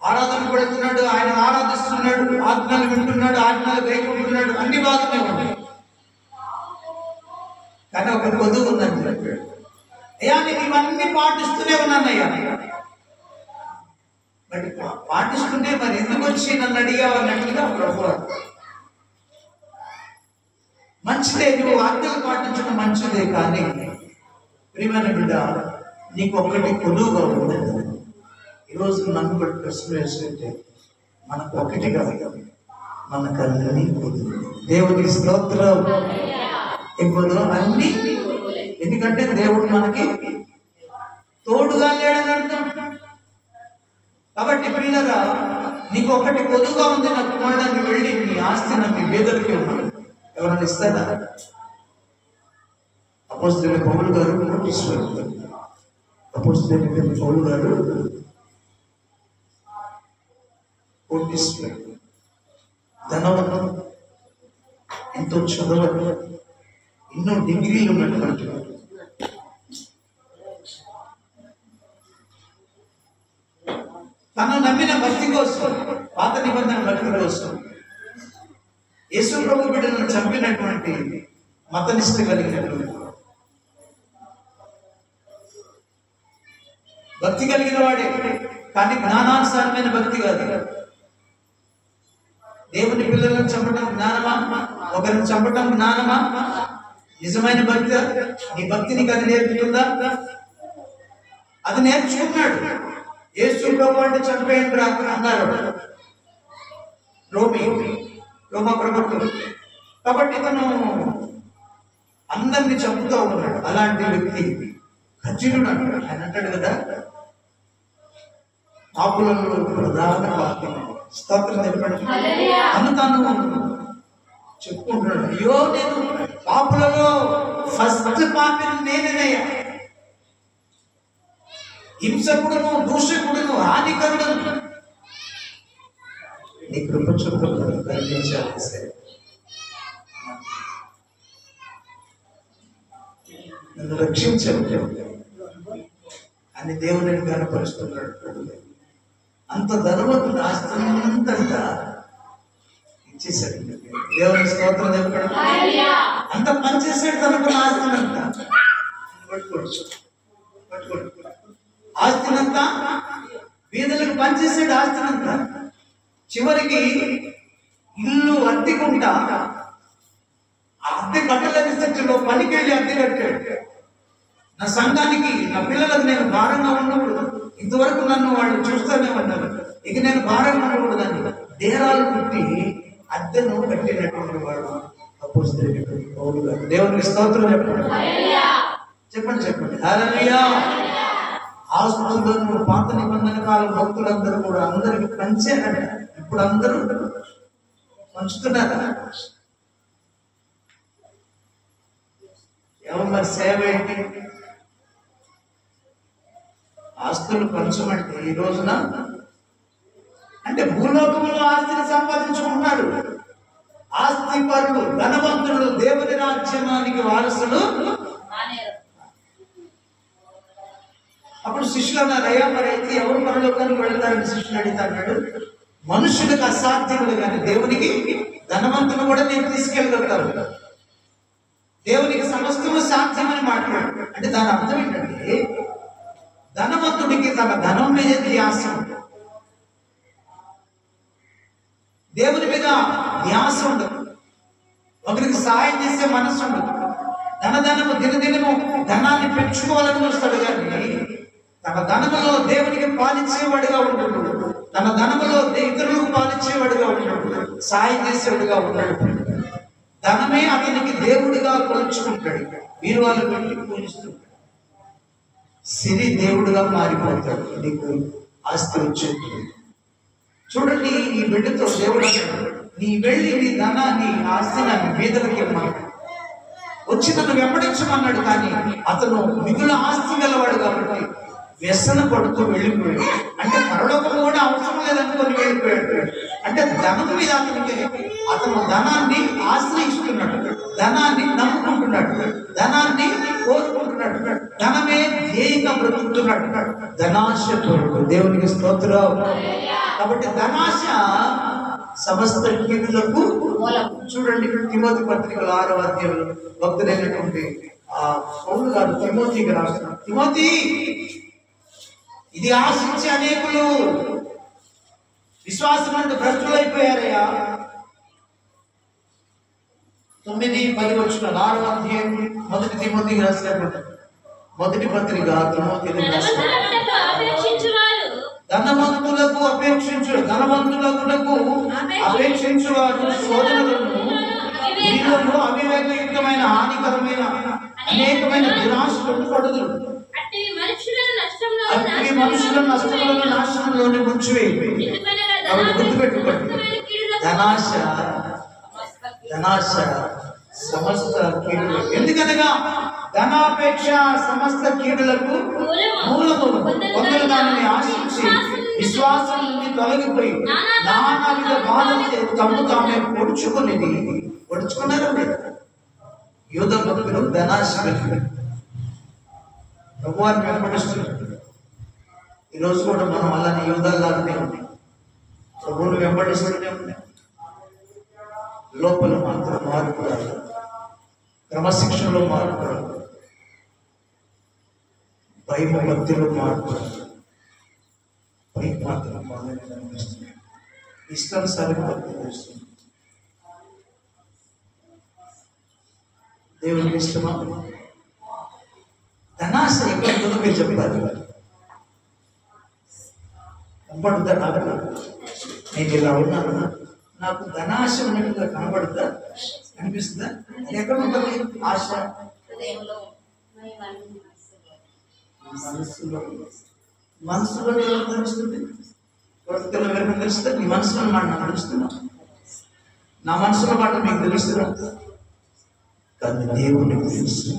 ఆరాధనకు వెళుతున్నాడు, ఆయన ఆరాధిస్తున్నాడు, ఆజ్ఞలు వింటున్నాడు, ఆజ్ఞలు గైకొంటున్నాడు, అన్ని బాగానే ఉన్నాయి. కానీ ఒక పొదువు ఉందని చెప్పాడు. అయ్యా, నేను ఇవన్నీ పాటిస్తూనే ఉన్నానయ్యా. మరి పాటిస్తుంటే మరి ఎందుకు వచ్చి నన్ను అడిగావు అన్నట్టుగా ప్రభువారు, మంచిదే, నువ్వు ఆజ్ఞలు పాటించడం మంచిదే, కానీ ప్రియమైన బిడ్డ, నీకు ఒక్కటి కొదువుగా ఉండదు. ఈరోజు నన్ను బట్టి ప్రశ్న వేసుకుంటే మనకు ఒకటి కాదు, మనకు అన్ని కొదువు. దేవునికి స్తోత్రం. ఇప్పుడు అన్ని, ఎందుకంటే దేవుడు మనకి తోడుగా లేడని అర్థం. కాబట్టి పిల్లరా, నీకు ఒకటి కొదువుగా ఉంది, నా కుమారుడిని వెళ్ళి నీ ఆస్తి నమ్మి పేదలకి ఉన్నాడు. ఎవరైనా ఇస్తారా? అపోస్తలుడైన పౌలు గారు కోటీశ్వరుడు. అపోస్తలుడైన పౌలు గారు కోటీశ్వరుడు, ధనవంతుడు, ఎంతో చదవడు, ఎన్నో డిగ్రీలు ఉన్నటువంటి వాడు. తను నమ్మిన భక్తి కోసం, పాత నిబంధన భక్తి కోసం యేసు ప్రభు బిడ్డలను చంపినటువంటి మతనిష్ట కలిగినటువంటి భక్తి కలిగిన వాడే, కానీ జ్ఞానానుసారమైన భక్తి కాదు. దేవుని పిల్లలను చంపడం జ్ఞానమా? ఒకరిని చంపడం జ్ఞానమా? నిజమైన భక్తి? నీ భక్తి నీకు అది నేర్పుతుందా? అది నేర్చుకున్నాడు. ప్రభు అంటే చనిపోయింది రా అన్నారు రోమా ప్రభుత్వం. కాబట్టి ఇతను అందరినీ చంపుతూ ఉన్నాడు. అలాంటి వ్యక్తి ఖచ్చితుడు అంటాడు. ఆయన అంటాడు కదా, పాపులలో ప్రధాన పాపి. స్తోత్రం చెప్పండి. అను తాను చెప్పుకుంటున్నాడు, అయ్యో నేను పాపులలో ఫస్ట్ పాపిని నేనేనయ్యా, హింసకుడును, దూషకుడును, హానికరుడును. నీ కృప చూపులను కనిపించాలి సరే, నన్ను రక్షించవు అని దేవుని కనపరుస్తున్నాడు. అంత ధనవంతుడు ఆస్తంతా ఇచ్చేసాడు. దేవుని స్తోత్రం చెప్పడం. అంత పనిచేసాడు తనకున్న ఆస్తినంతా. ఆస్తినంతా వీధులకు పనిచేసాడు. ఆస్తినంతా చివరికి ఇల్లు అద్దెకుంటా అద్దె కట్టలేని స్థితిలో పనికి వెళ్ళి అద్దె కట్టాడు. నా సంఘానికి, నా పిల్లలకు నేను భారంగా ఉండకూడదు. ఇంతవరకు నన్ను వాళ్ళు చూస్తూనే ఉన్నారు, ఇక నేను భారంగా ఉండకూడదని డేరాలు పుట్టి అద్దెను కట్టినటువంటి వాడు అపోస్తలుడైనటువంటి పౌలు గారు. దేవునికి స్తోత్రం చెప్పండి. చెప్పండి హల్లెలూయా. ఆస్తులను పాత నిబంధన కాలం భక్తులందరూ కూడా అందరికి పంచారంట. ఇప్పుడు అందరూ పంచుతున్నారా? ఎవరు మరి సేవ ఏంటి? ఆస్తులు పంచమంటే ఈ రోజున అంటే భూలోకంలో ఆస్తిని సంపాదించుకుంటున్నాడు. ఆస్తి పరులు, ధనవంతులు దేవుని రాజ్యానికి వారసులు. అప్పుడు శిష్యులు అన్నారు, అయ్యా మరి అయితే ఎవరు పరలోకానికి వెళ్తారని శిష్యులు అడుగుతాడు. మనుషులకు అసాధ్యములు కానీ దేవునికి ధనవంతులు కూడా నేను తీసుకెళ్ళగలుగుతాను. దేవునికి సమస్తము సాధ్యమని మాట్లాడు. అంటే దాని అర్థం ఏంటంటే ధనవంతుడికి తన ధనం మీద ధ్యాస ఉండదు, దేవుని మీద ధ్యాస ఉండదు, ఒకరికి సహాయం చేసే మనసు ఉండదు. ధనము దినదినము ధనాన్ని పెంచుకోవాలని చూస్తాడు కానీ తన ధనములో దేవునికి పాలించేవాడుగా ఉండడు, తన ధనములో ఇతరులకు పాలించేవాడుగా ఉండడు, సాయం చేసేవాడుగా ఉన్నాడు. ధనమే అతనికి దేవుడిగా కొలుచుకుంటాడు. మీరు వాళ్ళు పెట్టి పూజిస్తుంటాడు. సిరి దేవుడుగా మారిపోతాడు. నీకు ఆస్తి వచ్చేది చూడండి. ఈ బిడ్డతో దేవుడు నీ వెళ్ళి నీ ధనాన్ని ఆస్తి నా పేదలకి ఇవ్వమన్నాడు. వచ్చి తను వెంబడించమన్నాడు. కానీ అతను మిగుల ఆస్తి గలవాడు కాబట్టి వ్యసన పడుతూ వెళ్ళిపోయాడు. అంటే పరలోకము కూడా అవసరం లేదనుకొని వెళ్ళిపోయాడు. అంటే ధనం మీద అతను ధనాన్ని ఆశ్రయిస్తున్నాడు, ధనాన్ని నమ్ముకుంటున్నాడు, ధనాన్ని కోరుకుంటున్నాడు, ధనమే ధ్యేయంగా బ్రతుకుతున్నాడు. ధనాశ పరుడు. దేవునికి స్తోత్రం. కాబట్టి ధనాశ సమస్త కీడులకు చూడండి. తిమోతి పత్రికలు 6వ అధ్యాయంలో భక్తుడైనటువంటి పౌలు గారు తిమోతికి రాస్తున్నారు, తిమోతి ఇది ఆశించి అనేకులు విశ్వాసం అంటే భ్రష్టులైపోయారయ్యా. 9-10 వచ్చిన 6వ అధ్యాయం మొదటి తిమోతికి రాసినటువంటి మొదటి పత్రిక తిమోతికి ధనవంతులకు అపేక్షించువారు శోధనలను, వీళ్ళను అవివేకయుక్తమైన హానికరమైన అనేకమైన దురాశలను పడుదురు. అట్టి మనుషులను నష్టములను నాశనంలోనే ముంచివేయి. గుర్తుపెట్టుకోండి, ధనాశ సమస్త కీడులు. ఎందుకనగా ధనాపేక్ష సమస్త కీడులకు మూలము. కొందరు దానిని ఆశించి విశ్వాసం నుండి తొలగిపోయి నానా విధ బాధలు తమ్ము తామే పొడుచుకున్నారు. యూద భక్తులు ధనాశ ప్రభువాన్ని వెంబడిస్తున్నారు. ఈరోజు కూడా మనం అలానే యూదాలాగానే ఉన్నాం. ప్రభువును వెంబడిస్తూనే ఉన్నాం. లోపల మాత్రం మార్పు రాదు, క్రమశిక్షణలో మార్పు రాదు, భయం భక్తిలో మార్పు రాదు. పైకి మాత్రం బాగానే కనిపిస్తుంది, ఇష్టానుసారంగా భక్తి చేస్తుంది. దేవునికి ఇష్టమా? ధనాశ ఎక్కడ మీరు చెప్పాలి. కనపడుద్దా? నాకు నేను ఇలా ఉన్నాను, నాకు ధనాశ ఉన్నట్టుగా కనపడుద్దా, అనిపిస్తుందా? అది ఎక్కడ ఉంటుంది ఆశ? మనసులో. మనసులో ఎవరు తెలుస్తుంది? ప్రకృతిలో ఎవరికి తెలుస్తుంది? నీ మనసులో మాట నాకు తెలుస్తున్నా, నా మనసులో మాట మీకు తెలుస్తున్నా, కానీ దేవునికి తెలుసు.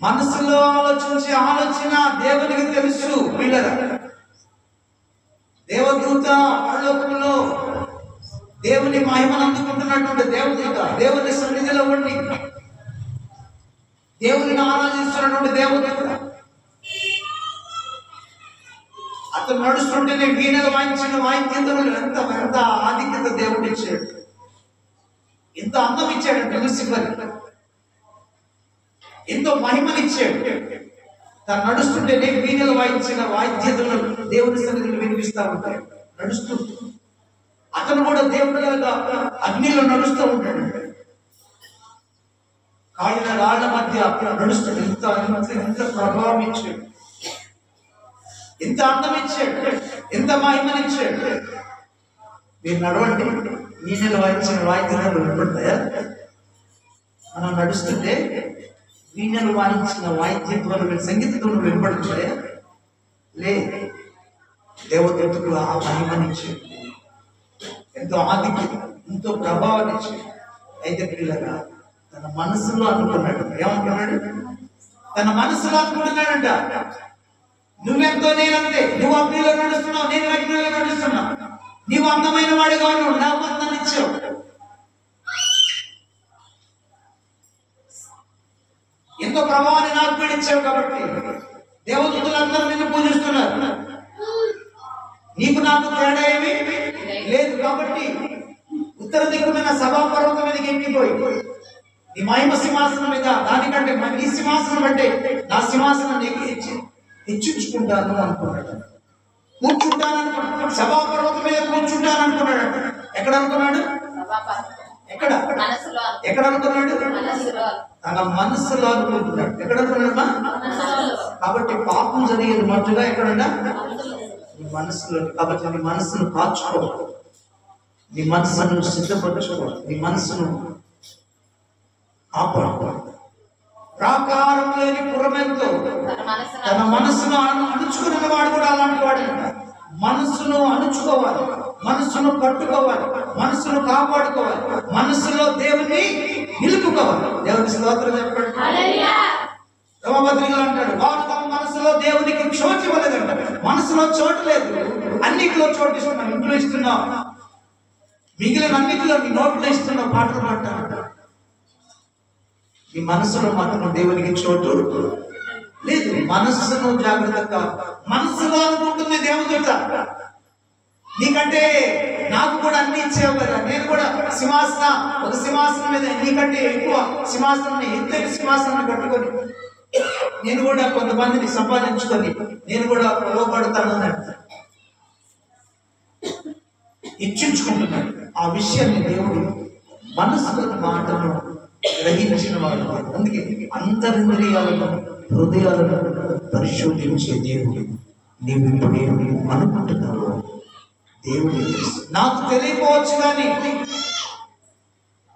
మనసులో ఆలోచించే ఆలోచన దేవునికి తెలుసు. పిల్లరా, దేవదూత పరలోకంలో దేవుని మహిమను అందుకుంటున్నటువంటి దేవదూత దేవుని సన్నిధిలో ఉండి దేవుని ఆరాధిస్తున్నటువంటి దేవదూత అతను నడుస్తుంటేనే వీణలు వాయించిన వాయిద్యంలో ఎంత ఎంత ఆధిక్యత దేవుడు ఇచ్చాడు, ఎంత అందం ఇచ్చాడు. లూసిఫర్ ఎంతో మహిమనిచ్చాడు. తను నడుస్తుంటేనే వీణలు వాయించిన వాయిద్యతలు దేవుని సన్నిధిని వినిపిస్తా ఉంటాడు. నడుస్తూ అతను కూడా దేవుడిగా అగ్నిలో నడుస్తూ ఉంటాడు. కాళ్ళ రాళ్ల మధ్య నడుస్తాడు. ఎంత ప్రభావం ఇచ్చాడు, ఎంత అందం ఇచ్చాడు, ఎంత మహిమనిచ్చాడు. మీరు నడవండి, వీణలు వాయించిన వాయిద్యాలు వినపడతాయా? మనం నడుస్తుంటే వీణలు వాయించిన వాయిద్య ధ్వనులు సంగీత ధ్వనులు వినపడుతున్నాయా? లే. దేవదూతకు ఆ మహిమనిచ్చాడు, ఎంతో ఆధిక్యత, ఎంతో ప్రభావాన్ని ఇచ్చాడు. అయితే పిల్లగా తన మనసులో అనుకున్నాడు. ఏమనుకున్నాడు? తన మనసులో అనుకుంటున్నాడంట, నువ్వెంతో నేనంతే, నువ్వు అగ్నిలో నడుస్తున్నావు, నేను అగ్నిలో నడుస్తున్నా, నీవు అందమైన వాడిగా ఉన్నావు, నాకు అందాన్ని ఇచ్చావు. ఎంతో ప్రభావాన్ని నాకు పీడించావు కాబట్టి దేవదూతలందరూ నిన్ను పూజిస్తున్నారు. నీకు నాకు తేడా ఏమీ లేదు కాబట్టి ఉత్తర దిక్కున సభా పర్వతం మీదకి ఎక్కిపోయి నీ మహిమ సింహాసనం మీద దానికంటే నీ సింహాసనం అంటే నా సింహాసనాన్ని హెచ్చించుకుంటాను అనుకున్నాడు. కూర్చుంటాను అనుకున్నాడు. సభా పర్వతం మీద కూర్చుంటాను అనుకున్నాడు. ఎక్కడ అనుకున్నాడు? ఎక్కడ ఎక్కడ అనుకున్నాడు? తన మనసులో అనుకుంటున్నాడు. ఎక్కడ అనుకున్నాడమ్మా? కాబట్టి పాపం జరిగేది మొదటగా ఎక్కడన్నా నీ మనసులో. కాబట్టి నీ మనసును కాచుకోవాలి, నీ మనసును సిద్ధపరచుకోవాలి, నీ మనసును కాపాడుకోవాలి. ప్రాకారం లేని పురమెంతో తన మనసును అణుచుకున్న వాడు కూడా అలాంటి వాడు. మనసును అణుచుకోవాలి, మనసును పట్టుకోవాలి, మనసును కాపాడుకోవాలి, మనసులో దేవుని నిలుపుకోవాలి. దేవుని స్తోత్రం చెప్పండి. రోమపత్రికలు అంటాడు, వారు తమ మనసులో దేవునికి చోటు ఇవ్వలేదంట. మనసులో చోటు లేదు, అన్నిటిలో చోటు ఇస్తున్నాం. ఇంట్లో ఇస్తున్నావు, మిగిలిన అన్నిటిలో నీ నోట్లో ఇస్తున్నావు, పాటలు పాడతానంట. ఈ మనసులో మాత్రం దేవునికి చోటు లేదు. మనస్సును జాగ్రత్తగా, మనసులో అనుకుంటుంది దేవదూత, నీకంటే నాకు కూడా అన్ని ఇచ్చావు కదా, నేను కూడా ఒక సింహాసనం మీద నీకంటే ఎక్కువ సింహాసనం, ఎత్తైన సింహాసనం కట్టుకొని నేను కూడా కొంతమందిని సంపాదించుకొని నేను కూడా లోపడతానని ఇచ్చించుకుంటున్నాడు. ఆ విషయాన్ని దేవుడు మనసులో మాటను గ్రహించిన వాడు. అందుకే అంతరింద్రియాలను హృదయాలను పరిశోధించే దేవుడు. నీవు ఇప్పుడు ఏమి అనుకుంటున్నావు? దేవుడు నాకు తెలియకపోవచ్చు, కానీ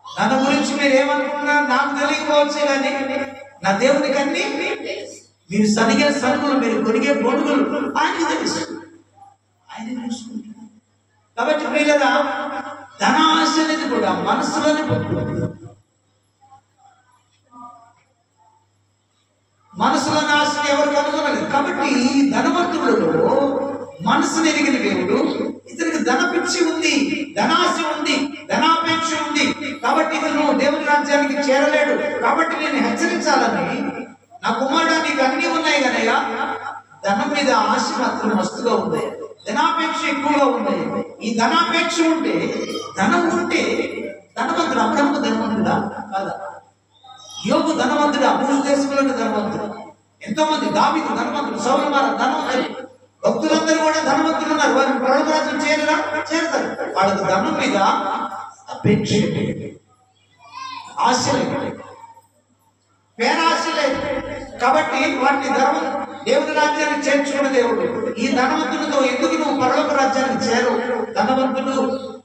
నన్న గురించి మీరు ఏమనుకుంటున్నారు నాకు తెలియకపోవచ్చు, కానీ నా దేవునికి అన్ని మీరు సరిగే సరుకులు, మీరు కొనిగే బొడుగులు ఆయన తెలుసు, ఆయన చూసుకుంటున్నారు. కాబట్టి పిల్లల ధనాశ అనేది కూడా మనసులోనే పుట్టుకుంటుంది. మనసులో నాశనం ఎవరు కనుగొనలేదు. కాబట్టి ఈ ధనవంతులలో మనసును ఎరిగిన దేవుడు ఇతనికి ధనపిచ్చి ఉంది, ధనాశ ఉంది, ధనాపేక్ష ఉంది. కాబట్టి ఇతను దేవుని రాజ్యానికి చేరలేడు. కాబట్టి నేను హెచ్చరించాలని, నా కుమారుడు నీకు అన్నీ ఉన్నాయి కదయ్యా, ధనం మీద ఆశ మాత్రం మస్తుగా ఉంది, ధనాపేక్ష ఎక్కువగా ఉంది. ఈ ధనాపేక్ష ఉంటే, ధనం ఉంటే ధనవంతుడు. అబ్రహాము ధనవంతుడా కాదా? యోబు ధనవంతుడు, అబూజు దేశంలోని ధనవంతుడు. ఎంతో మంది, దావీదు ధనవంతుడు, సౌలు మహారాజు ధనవంతుడు, భక్తులందరూ కూడా ధనవంతులు ఉన్నారు. వారిని పరలోకరాజ్యం చేరుతారు. వాళ్ళకి ధనం మీద అపేక్ష లేదు, ఆశ లేదు, పేరాశ లేదు. కాబట్టి వాటిని దేవుని రాజ్యానికి చేర్చుకున్న దేవుడు. ఈ ధనవంతునితో ఎందుకు నువ్వు పరలోక రాజ్యానికి చేరవు? ధనవంతుడు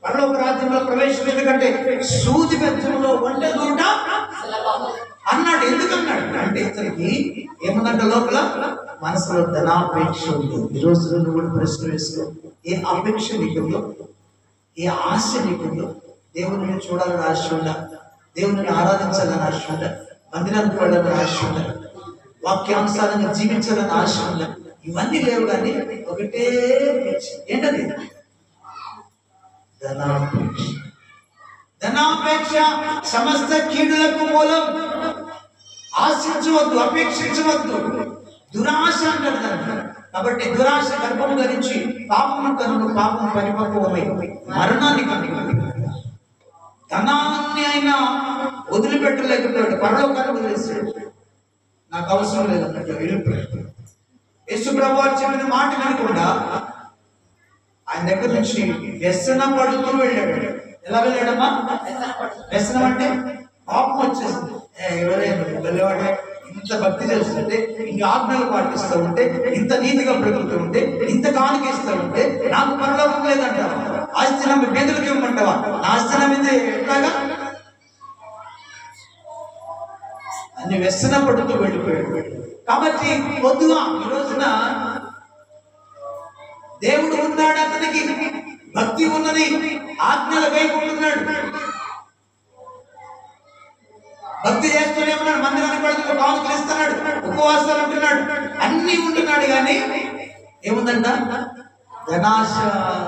పరలోక రాజ్యంలో ప్రవేశం ఎందుకంటే సూది బెచ్చంలో వంట దూట అన్నాడు. ఎందుకన్నాడు అంటే ఇతనికి ఏమన్నట్టు లోపల మనసులో ధనాపేక్ష ఉంది. ఈరోజు నువ్వు కూడా ప్రశ్న వేసుకో, ఏ అపేక్ష నీకుందో, ఏ ఆశ నీకుందో? దేవుని చూడాలని ఆశ ఉందా? దేవుని ఆరాధించాలని ఆశ ఉందా? మందిరానికి వెళ్ళాలని ఆశ ఉందా? వాక్యానుసారంగా జీవించాలని ఆశ ఉందా? ఇవన్నీ లేవు, కానీ ఒకటే ఏంటది? ధనాపేక్ష. ధనాపేక్ష సమస్త కీడులకు మూలం. ఆశించవద్దు, అపేక్షించవద్దు. దురాశ అంటారు దాన్ని. కాబట్టి దురాశ గర్భము ధరించి పాపము కనుక పాపం పరిపక్వమై మరణాన్ని కనుగొని ధనాన్ని అయినా వదిలిపెట్టలేకపోయాడు. పరలోకాన్ని వదిలేసాడు. నాకు అవసరం లేదన్నట్టు వెళ్ళిపోయాడు. యేసు ప్రభువు చెప్పిన మాట వినకుండా ఆయన దగ్గర నుంచి వ్యసన పడుతూ వెళ్ళాడు. ఎలా వెళ్ళాడమ్మా? వ్యసనం అంటే పాపం వచ్చేసింది. ఎవరైనా ఇంత భక్తి చేస్తుంటే, ఇన్ని ఆజ్ఞలు పాటిస్తూ ఉంటే, ఇంత నీతిగా బ్రతుకుతూ ఉంటే, ఇంత కానుకిస్తూ ఉంటే నాకు పరలోకం లేదంటావా? ఆస్తి నా పేదలకు ఇవ్వమంటావా? నా ఆస్తి నా మీద ఎట్లాగా? అన్ని వ్యసన పడుతూ వెళ్ళిపోయాడు. కాబట్టి పొద్దుగా ఈ రోజున దేవుడు ఉన్నాడు, అతనికి భక్తి ఉన్నది, ఆజ్ఞల వైపు ఉంటున్నాడు, భక్తి చేస్తూనే ఉన్నాడు, మందిరానికి వెళ్తూ కానుకలు ఇస్తున్నాడు, ఉపవాసాలు ఉంటున్నాడు, అన్ని ఉంటున్నాడు. కానీ ఏముందంట? ధనాశ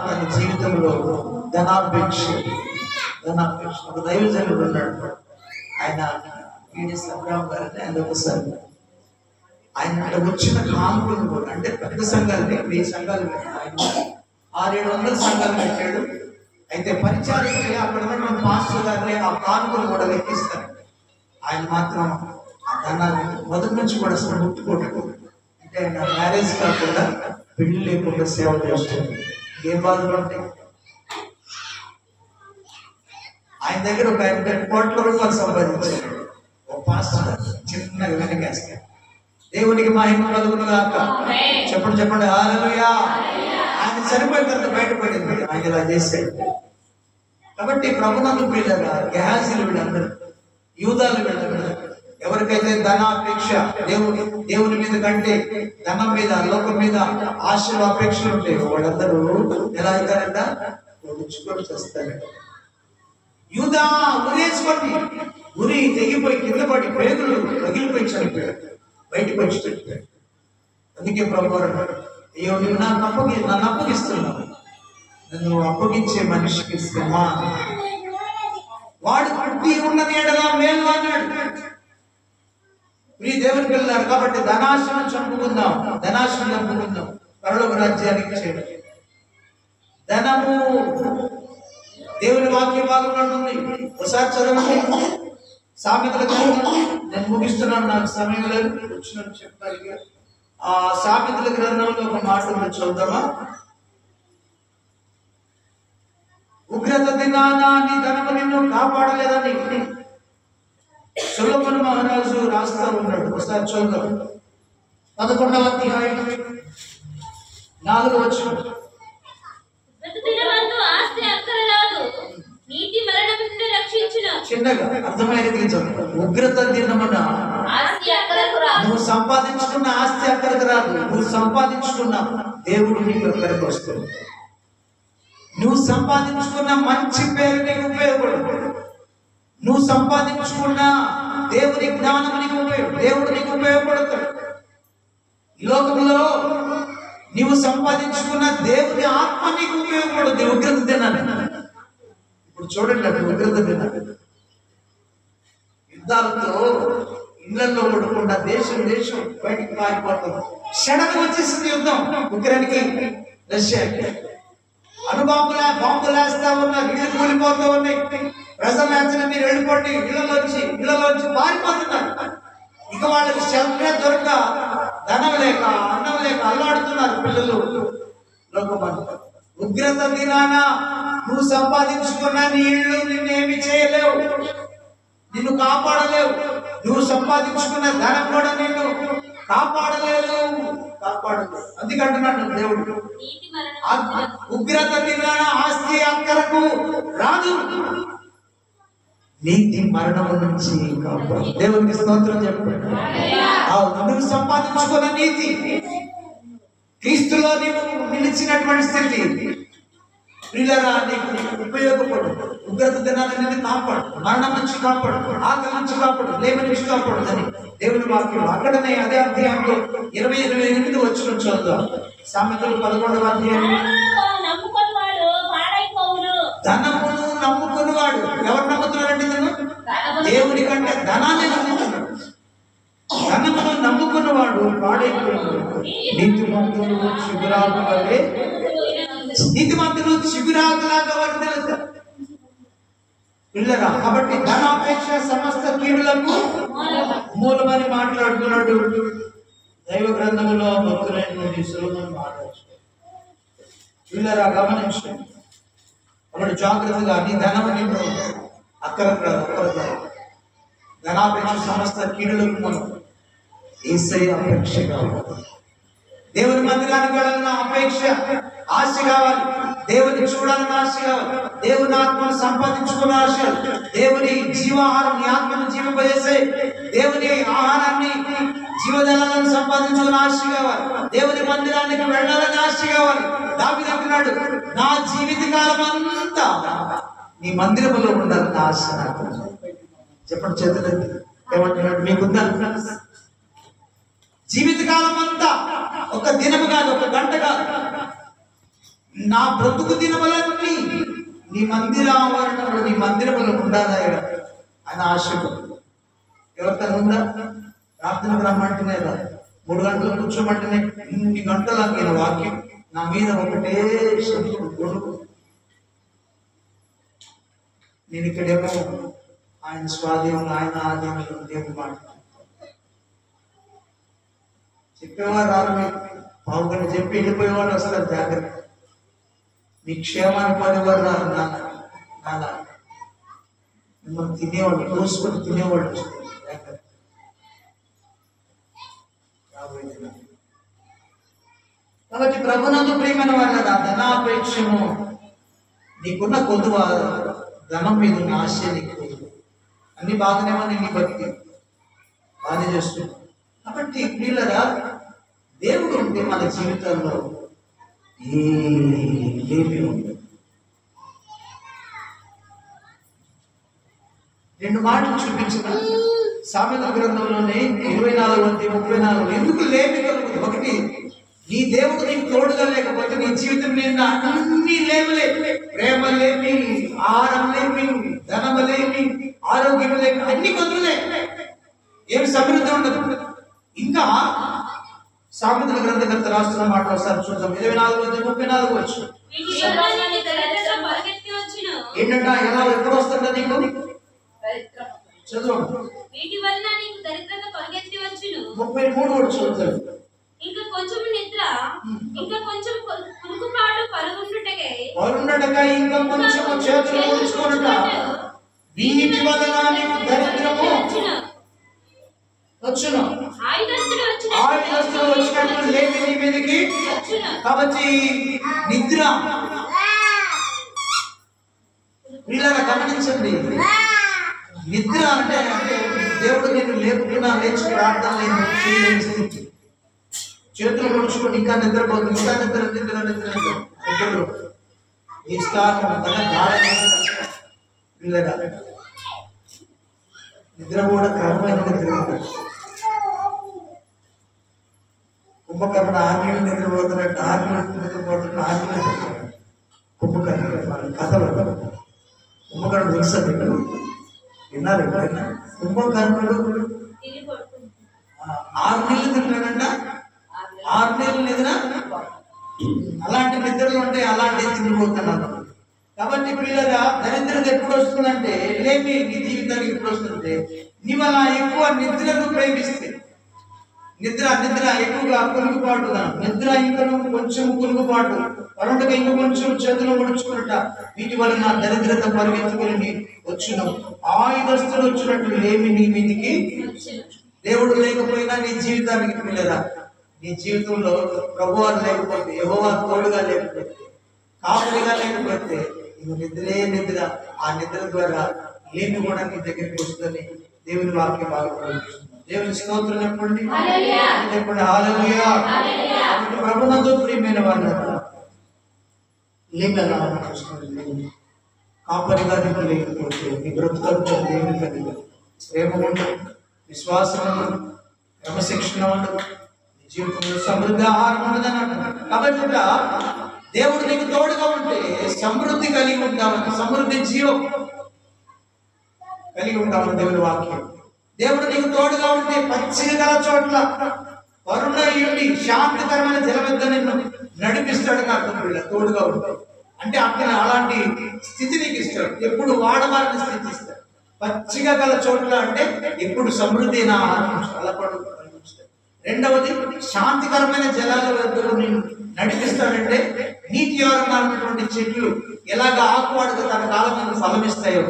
తన జీవితంలో. ధనాపేక్ష. ఒక దైవజనుడు ఉన్నాడు, ఆయన అబ్రాహం గారు. ఆయన ఒకసారి ఆయన వచ్చిన కానుకలు కూడా, అంటే పెద్ద సంఘాలు, 1000 సంఘాలు పెట్టాడు ఆయన, 600-700 సంఘాలు పెట్టాడు. అయితే పరిచారకులే అక్కడ ఉన్న పాస్టర్ గారిని ఆ కానుకలు కూడా లెక్కిస్తారు. ఆయన మాత్రం ధనాన్ని మొదటి నుంచి కూడా అసలు ముట్టుకోవటం. అంటే ఆయన మ్యారేజ్ కాకుండా, పెళ్లి లేకుండా సేవ చేస్తుంది. ఏం బాధలు ఉంటాయి? ఆయన దగ్గర ఒక 10 కోట్ల రూపాయలు సంపాదించాడు ఒక పాస్టర్, చిన్నగా వెనకేస్తాడు. దేవునికి మహిమ కలుగును గాక. చెప్పండి చెప్పండి హల్లెలూయా. ఆయన చనిపోయిన తర్వాత బయటపడింది ఆయన ఇలా చేశాడు. కాబట్టి ప్రభునందు ప్రియులారా, గెహాజీలు వీళ్ళందరూ, యూదాలు వీళ్ళందరూ, ఎవరికైతే ధనాపేక్ష, దేవుని మీద కంటే ధనం మీద, లోకం మీద ఆశలు అపేక్షలు ఉంటాయి, వాళ్ళందరూ ఎలా అవుతారంట? ఉచ్చుకొని చేస్తారంట. యూదా ఉరేసుకొని, ఉరి తెగిపోయి కింద పడి పేదలు పగిలిపోయి చనిపోయాడు, బయటకు వచ్చి పెట్టాడు. అందుకే ప్రభు అన్నాడు, అయ్యో నువ్వు నన్ను అప్పగిస్తున్నావు, నన్ను అప్పగించే మనిషికి శ్రమ, వాడు పుట్టి ఉన్నది ఎడగా మేలు అన్నాడు. ఈ దేవుని పిల్లలు కాబట్టి ధనాశను చంపుకుందాం, పరలోక రాజ్యానికి చేయాలి. ధనము దేవుని వాక్య భాగంలో ఉంది. ఒకసారి చదవండి సామెతల గ్రంథం. నేను ముగిస్తున్నాను, నాకు సమయం లేదు, వచ్చినట్టు చెప్తాను. ఆ సామెతల గ్రంథంలో ఒక మాట మనం చూద్దామా? ఉగ్రత దినాన నీ ధనము నిన్ను కాపాడలేదని సొలొమోను మహారాజు రాస్తా ఉన్నాడు. ఒకసారి చూద్దాం. 11వ అధ్యాయం 4వ వచనం. చిన్నగా అర్థమయ్యేది చదువు. ఉగ్రత దినమున నువ్వు సంపాదించుకున్న ఆస్తి అక్కడికి రాదు. నువ్వు సంపాదించుకున్న దేవుడు నీకు అక్కడికి వస్తుంది. నువ్వు సంపాదించుకున్న మంచి పేరు నీకు ఉపయోగపడదు. నువ్వు సంపాదించుకున్న దేవుని జ్ఞానం నీకు దేవుడు నీకు ఉపయోగపడతాడు. ఈ లోకంలో నీవు సంపాదించుకున్న దేవుని ఆత్మ నీకు ఉపయోగపడుతుంది. ఉగ్రత దినాన్ని ఇప్పుడు చూడండి, అక్కడ ఉగ్రత దినాన్ని యుద్ధాలతో ఇళ్లలో పడకుండా దేశం బయటికి పారిపోతుంది. సడన్ వచ్చేసింది యుద్ధం ఉక్రెయిన్కి, రష్యాకి. బాంబులు వేస్తా ఉన్నారు, ఇళ్ళు కూలిపోతూ ఉన్నాయి. ప్రజలు మీరు వెళ్ళిపోండి, ఇళ్లలోంచి పారిపోతున్నారు. ఇక వాళ్ళకి శల్మే దొరక, ధనం లేక, అన్నం లేక అల్లాడుతున్నారు పిల్లలు. లోకమంతా ఉగ్రత దినాన నువ్వు సంపాదించుకున్న నీ ఇళ్ళు నిన్నేమి చేయలేవు, నిన్ను కాపాడలేవు. నువ్వు సంపాదించుకున్న ధనం కూడా నేను కాపాడలేదు. అందుకంటున్నాడు దేవుడు, ఉగ్రత దినాన ఆస్తి అక్కరకు రాదు, నీతి మరణము నుంచి కాపాడు. దేవునికి స్తోత్రం చెప్పండి. నువ్వు సంపాదించుకున్న నీతి, క్రీస్తులో నీవు నిలిచినటువంటి స్థితి ప్రియులారా నీకు ఉపయోగపడు. ఉగ్రత దినాన్ని నిన్ను కాపాడు, మరణం నుంచి కాపాడు, ఆకలి నుంచి కాపాడు, లేమి నుంచి కాపాడు అని దేవుని వాక్యం. అక్కడనే అదే అధ్యాయంలో 28 వచ్చిన చదువుదాం. సామెతలు 11వ అధ్యాయం. ధనమును నమ్ముకున్నవాడు, ఎవరు నమ్ముతున్నారండి? దేవుని కంటే ధనాన్ని నమ్ముతున్నాడు. ధనమును నమ్ముకున్నవాడు పాడైపోయాడు. నీతిమంతులు శిబిరాకులే, నీతిమంతులు శిబిరాకులాగా వర్ధిల్లుతారు. పిల్లరా, కాబట్టి ధనాపేక్ష సమస్త కీడులకు మూలమని మాట్లాడుతున్నాడు దైవ గ్రంథములో భక్తులైనటువంటి సొలొమోను మాట్లాడు. పిల్లరా గమనించండి, కాబట్టి జాగ్రత్తగా నీ ధనము నీకు అక్కరకు రాదు. ధనాపేక్ష సమస్త కీడులకు మూలం యేసయ్య అపేక్ష కావాలి. దేవుని మందిరానికి వెళ్ళాలన్న అపేక్ష, ఆశ కావాలి. దేవుని చూడాలని ఆశ కావాలి. దేవుని ఆత్మను సంపాదించుకున్న ఆశ, దేవుని జీవాహారం, నీ ఆత్మను జీవింపజేసే దేవుని ఆహారాన్ని, జీవజలాలను సంపాదించుకున్న ఆశ కావాలి. దేవుని మందిరానికి వెళ్ళాలని ఆశ కావాలి. దావీదు అంటున్నాడు, నా జీవిత కాలం అంతా నీ మందిరములో ఉండాలని ఆశ నాకు. చెప్పండి చేతులు ఏమంటున్నాడు? మీకుందా? జీవితకాలం అంతా, ఒక దినము కాదు, ఒక గంట కాదు, నా బ్రతుకు దినములన్నీ నీ మందిర ఆవరణలో, నీ మందిరములో ఉండాలా అని ఆశకు. ఎవరికైనా ఉందా? ప్రార్థనకు రమ్మంటేనే రా, 3 గంటలు కూర్చోమంటేనే ఇన్ని గంటలు నేను వాక్యం నా మీద ఒకటే శత్రుడు గొడుగు. నేను ఇక్కడేమో ఆయన స్వాధీనం, ఆయన ఆధీనంలో దేవుడు మాట చెప్పేవారు రారు. పావుగంట చెప్పి వెళ్ళిపోయేవాళ్ళు వస్తారు. జాగ్రత్త, మీ క్షేమాన్ని పడేవారు రారు. నాన్న మిమ్మల్ని తినేవాళ్ళు, కోసుకొని తినేవాళ్ళు వస్తారు. జాగ్రత్త. కాబట్టి ప్రభునందు ప్రియమైన వాళ్ళ ధనాపేక్షను, నీకున్న కొద్దువ ధనం మీద ఉన్న ఆశ, నీకు అన్ని బాగానేమని నీ బతికి బాగానే చేస్తుంది. కాబట్టి ప్రియులరా, దేవుడు ఉంటే మన జీవితంలో ఏమీ ఉండదు. 2 మాటలు చూపించిన సామెతల గ్రంథంలోనే 24:34 ఎందుకు లేమి కలుగుతుంది? ఒకటి, నీ దేవుడు నీకు తోడుగా లేకపోతే నీ జీవితం నిండా అన్ని లేవులే. ప్రేమ లేమి, ఆహారం లేమి, ధనము లేమి, ఆరోగ్యం లేమి, అన్ని కొద్దులే, ఏమి సమృద్ధి ఉండదు. ఇంకా సామెతల గ్రంథకర్త రాస్తున్న మాట ఒకసారి చూద్దాం. 24:34 వచ్చు. ఏంటంట? ఎలా ఎప్పుడు వస్తుందా నీకు? చదువు. 33 కూడా చూద్దాం. ఇంకా కొంచెం నిద్ర, ఇంకా కొంచెం కునుకుపాటు పరుగుండుటకై ఇంకా కొంచెం చేతులు ముడుచుకొనుట, వీటి వలన నీకు దరిద్రము వచ్చును. ఆయుధస్తులు వచ్చినట్టు లేమి నీ మీదకి. కాబట్టి నిద్ర, వీళ్ళని గమనించండి. నిద్ర అంటే దేవుడు నేను లేకుండా లేచి ప్రార్థన చేయలేని స్థితి. చేతులు ముడుచుకొని ఇంకా నిద్రపోతుంది, ఇంకా నిద్రలో ఈ స్థానం నిద్ర కూడా క్రమమైన నిద్ర. కుంభకర్ణ 6 నెలలు నిద్రపోతున్నట్టు 6 నెలలు నిద్రపోతున్న 6 నెలలు కుంభకర్ణ కథలు. కుంభకర్ణ తెలుసా మీకు? విన్నారు ఎప్పుడైనా? కుంభకర్ణుడు 6 నెలలు తింటాడంట. 6 నెలలు నిద్ర. అలాంటి నిద్రలు ఉంటాయి, అలాంటి తిండిపోతున్నాను. కాబట్టి పిల్లగా దరిద్రత ఎప్పుడు వస్తుందంటే, లేమి నీ జీవితానికి ఎప్పుడు వస్తుందంటే, నీవు అలా ఎక్కువ నిద్రను ప్రేమిస్తే, నిద్ర నిద్ర ఎక్కువగా కులుగుపాటుగా, నిద్ర ఇంకా కొంచెం కులుగుపాటు, పరుండగా ఇంకా కొంచెం చేతులు ముడుచుకున్నట, వీటి వలన దరిద్రత పరిగెత్తుకుని వచ్చును. ఆయుధస్తులు వచ్చినట్లు లేమి నీ మీదికి. దేవుడు లేకపోయినా నీ జీవితానికి పిల్లరా, నీ జీవితంలో ప్రభువారు లేకపోతే, యెహోవా తోడుగా లేకపోతే, కాపురిగా లేకపోతే నువ్వు నిద్రే నిద్ర. ఆ నిద్ర ద్వారా లేమి కూడా నీ దగ్గరికి వస్తుందని దేవుని వాక్యం బాగా ప్రకటిస్తుంది. దేవుని స్తోత్రం చెప్పండి, చెప్పండి హల్లెలూయా. ప్రభునందు ప్రియమైన వాళ్ళ లేమి ఎలా వస్తుంది? కాపరిగా నీకు లేకపోతే నీ బ్రతుకంతా లేమి కలిగి ప్రేమ ఉండదు, విశ్వాసం ఉండదు, క్రమశిక్షణ ఉండదు, నీ జీవితంలో సమృద్ధి ఆహారం ఉండదని అంటారు. కాబట్టి దేవుడు నీకు తోడుగా ఉంటే సమృద్ధి కలిగి ఉంటామని, సమృద్ధి జీవం కలిగి ఉంటామని దేవుని వాక్యం. దేవుడు నీకు తోడుగా ఉంటే పచ్చిక గల చోట్ల వరుణయుడి శాంతికరమైన జలవద్ద నిన్ను నడిపిస్తాడు. అర్థం పిల్ల తోడుగా ఉంటాడు అంటే అక్కడ అలాంటి స్థితి నీకు ఇస్తాడు. ఎప్పుడు వాడవాలని స్థితి ఇస్తాడు. పచ్చిక గల చోట్ల అంటే ఎప్పుడు సమృద్ధి నా అలపడు. రెండవది శాంతికరమైన జలాల వద్ద నిన్ను నడిపిస్తాడంటే నీటి యోరంగా ఉన్నటువంటి చెట్లు ఎలాగ ఆకువాడుగా తన కాలం మీద ఫలమిస్తాయో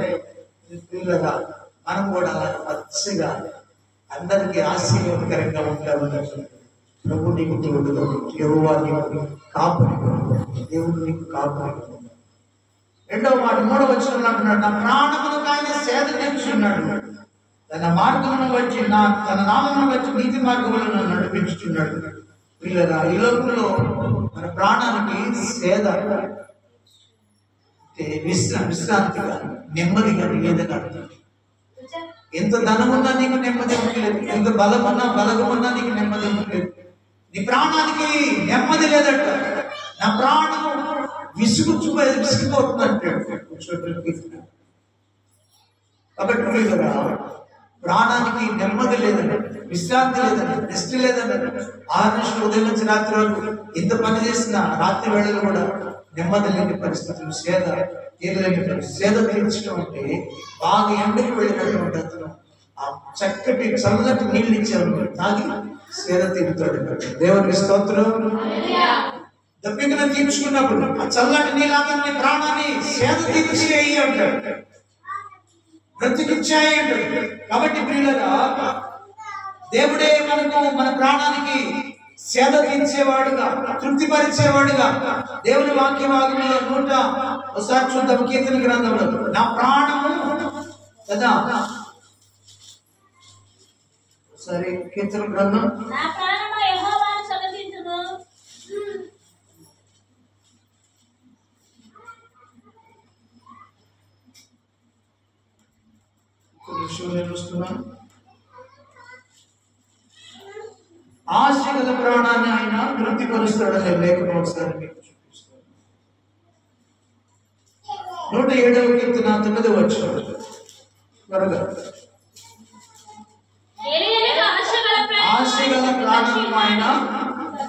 పిల్లగా మనం కూడా పచ్చగా అందరికీ ఆశీర్వాదకరంగా ఉంటామని ప్రభు నీకు తోడుగా, యెహోవా నీకు కాపరి, దేవుడు నీకు కాపరి. రెండవ మాట 3వ వచనంలో అంటున్నాడు, నా ప్రాణములకు ఆయన సేద తీర్చున్నాడు, తన మార్గమును వచ్చి తన నామమును వచ్చి నీతి మార్గములను నడిపించుచున్నాడు. పిల్లరా, ఈ లోకంలో మన ప్రాణానికి సేద విశ్రాంతిగా, నెమ్మదిగా లేదని అర్థం. ఎంత ధనమున్నా నీకు నెమ్మది ఉండలేదు, ఎంత బలమున్నా బలగమున్నా నీకు నెమ్మది ఉండలేదు. నీ ప్రాణానికి నెమ్మది లేదట. నా ప్రాణము విసిగిపోతుందంటాడు. కాబట్టి పిల్లరా, ప్రాణానికి నెమ్మది లేదండి, విశ్రాంతి లేదండి, రెస్ట్ లేదండి. 6 నిమిషాలు ఉదయం నుంచి రాత్రి వరకు ఎంత పని చేసినా రాత్రి వేళలు కూడా నెమ్మది లేని పరిస్థితులు, సేద తీరలేని పరిస్థితి. సేద తీర్చడం అంటే బాగా ఎండకి వెళ్ళినటువంటి అతను ఆ చక్కటి చల్లటి నీళ్ళు ఇచ్చేవాడు, తాగి సేద తీరుతాడు. దేవునికి స్తోత్రం. దప్పికను తీర్చుకున్నప్పుడు ఆ చల్లటి నీళ్ళని ప్రాణాన్ని సేద తీర్చి వేయి అంటాడు, బ్రతికిచ్చాయి అంటాడు. కాబట్టి ప్రియులరా, దేవుడే మనకు మన ప్రాణానికి సేద తీర్చేవాడుగా, తృప్తిపరిచేవాడుగా. దేవుని వాక్యభాగంలో 100 ఒకసారి చూద్దాం, కీర్తన గ్రంథంలో, నా ప్రాణము కదా, ఒకసారి కీర్తన గ్రంథం, నా ప్రాణము యెహోవాను స్తుతించును. ఆశ గల ప్రాణాన్ని ఆయన తృప్తిపరుస్తాడని లేఖనం ఒకసారి మీకు చూపిస్తాను. 107వ కీర్తన 9వ వచనం త్వరగా. ఆశ గల ప్రాణం ఆయన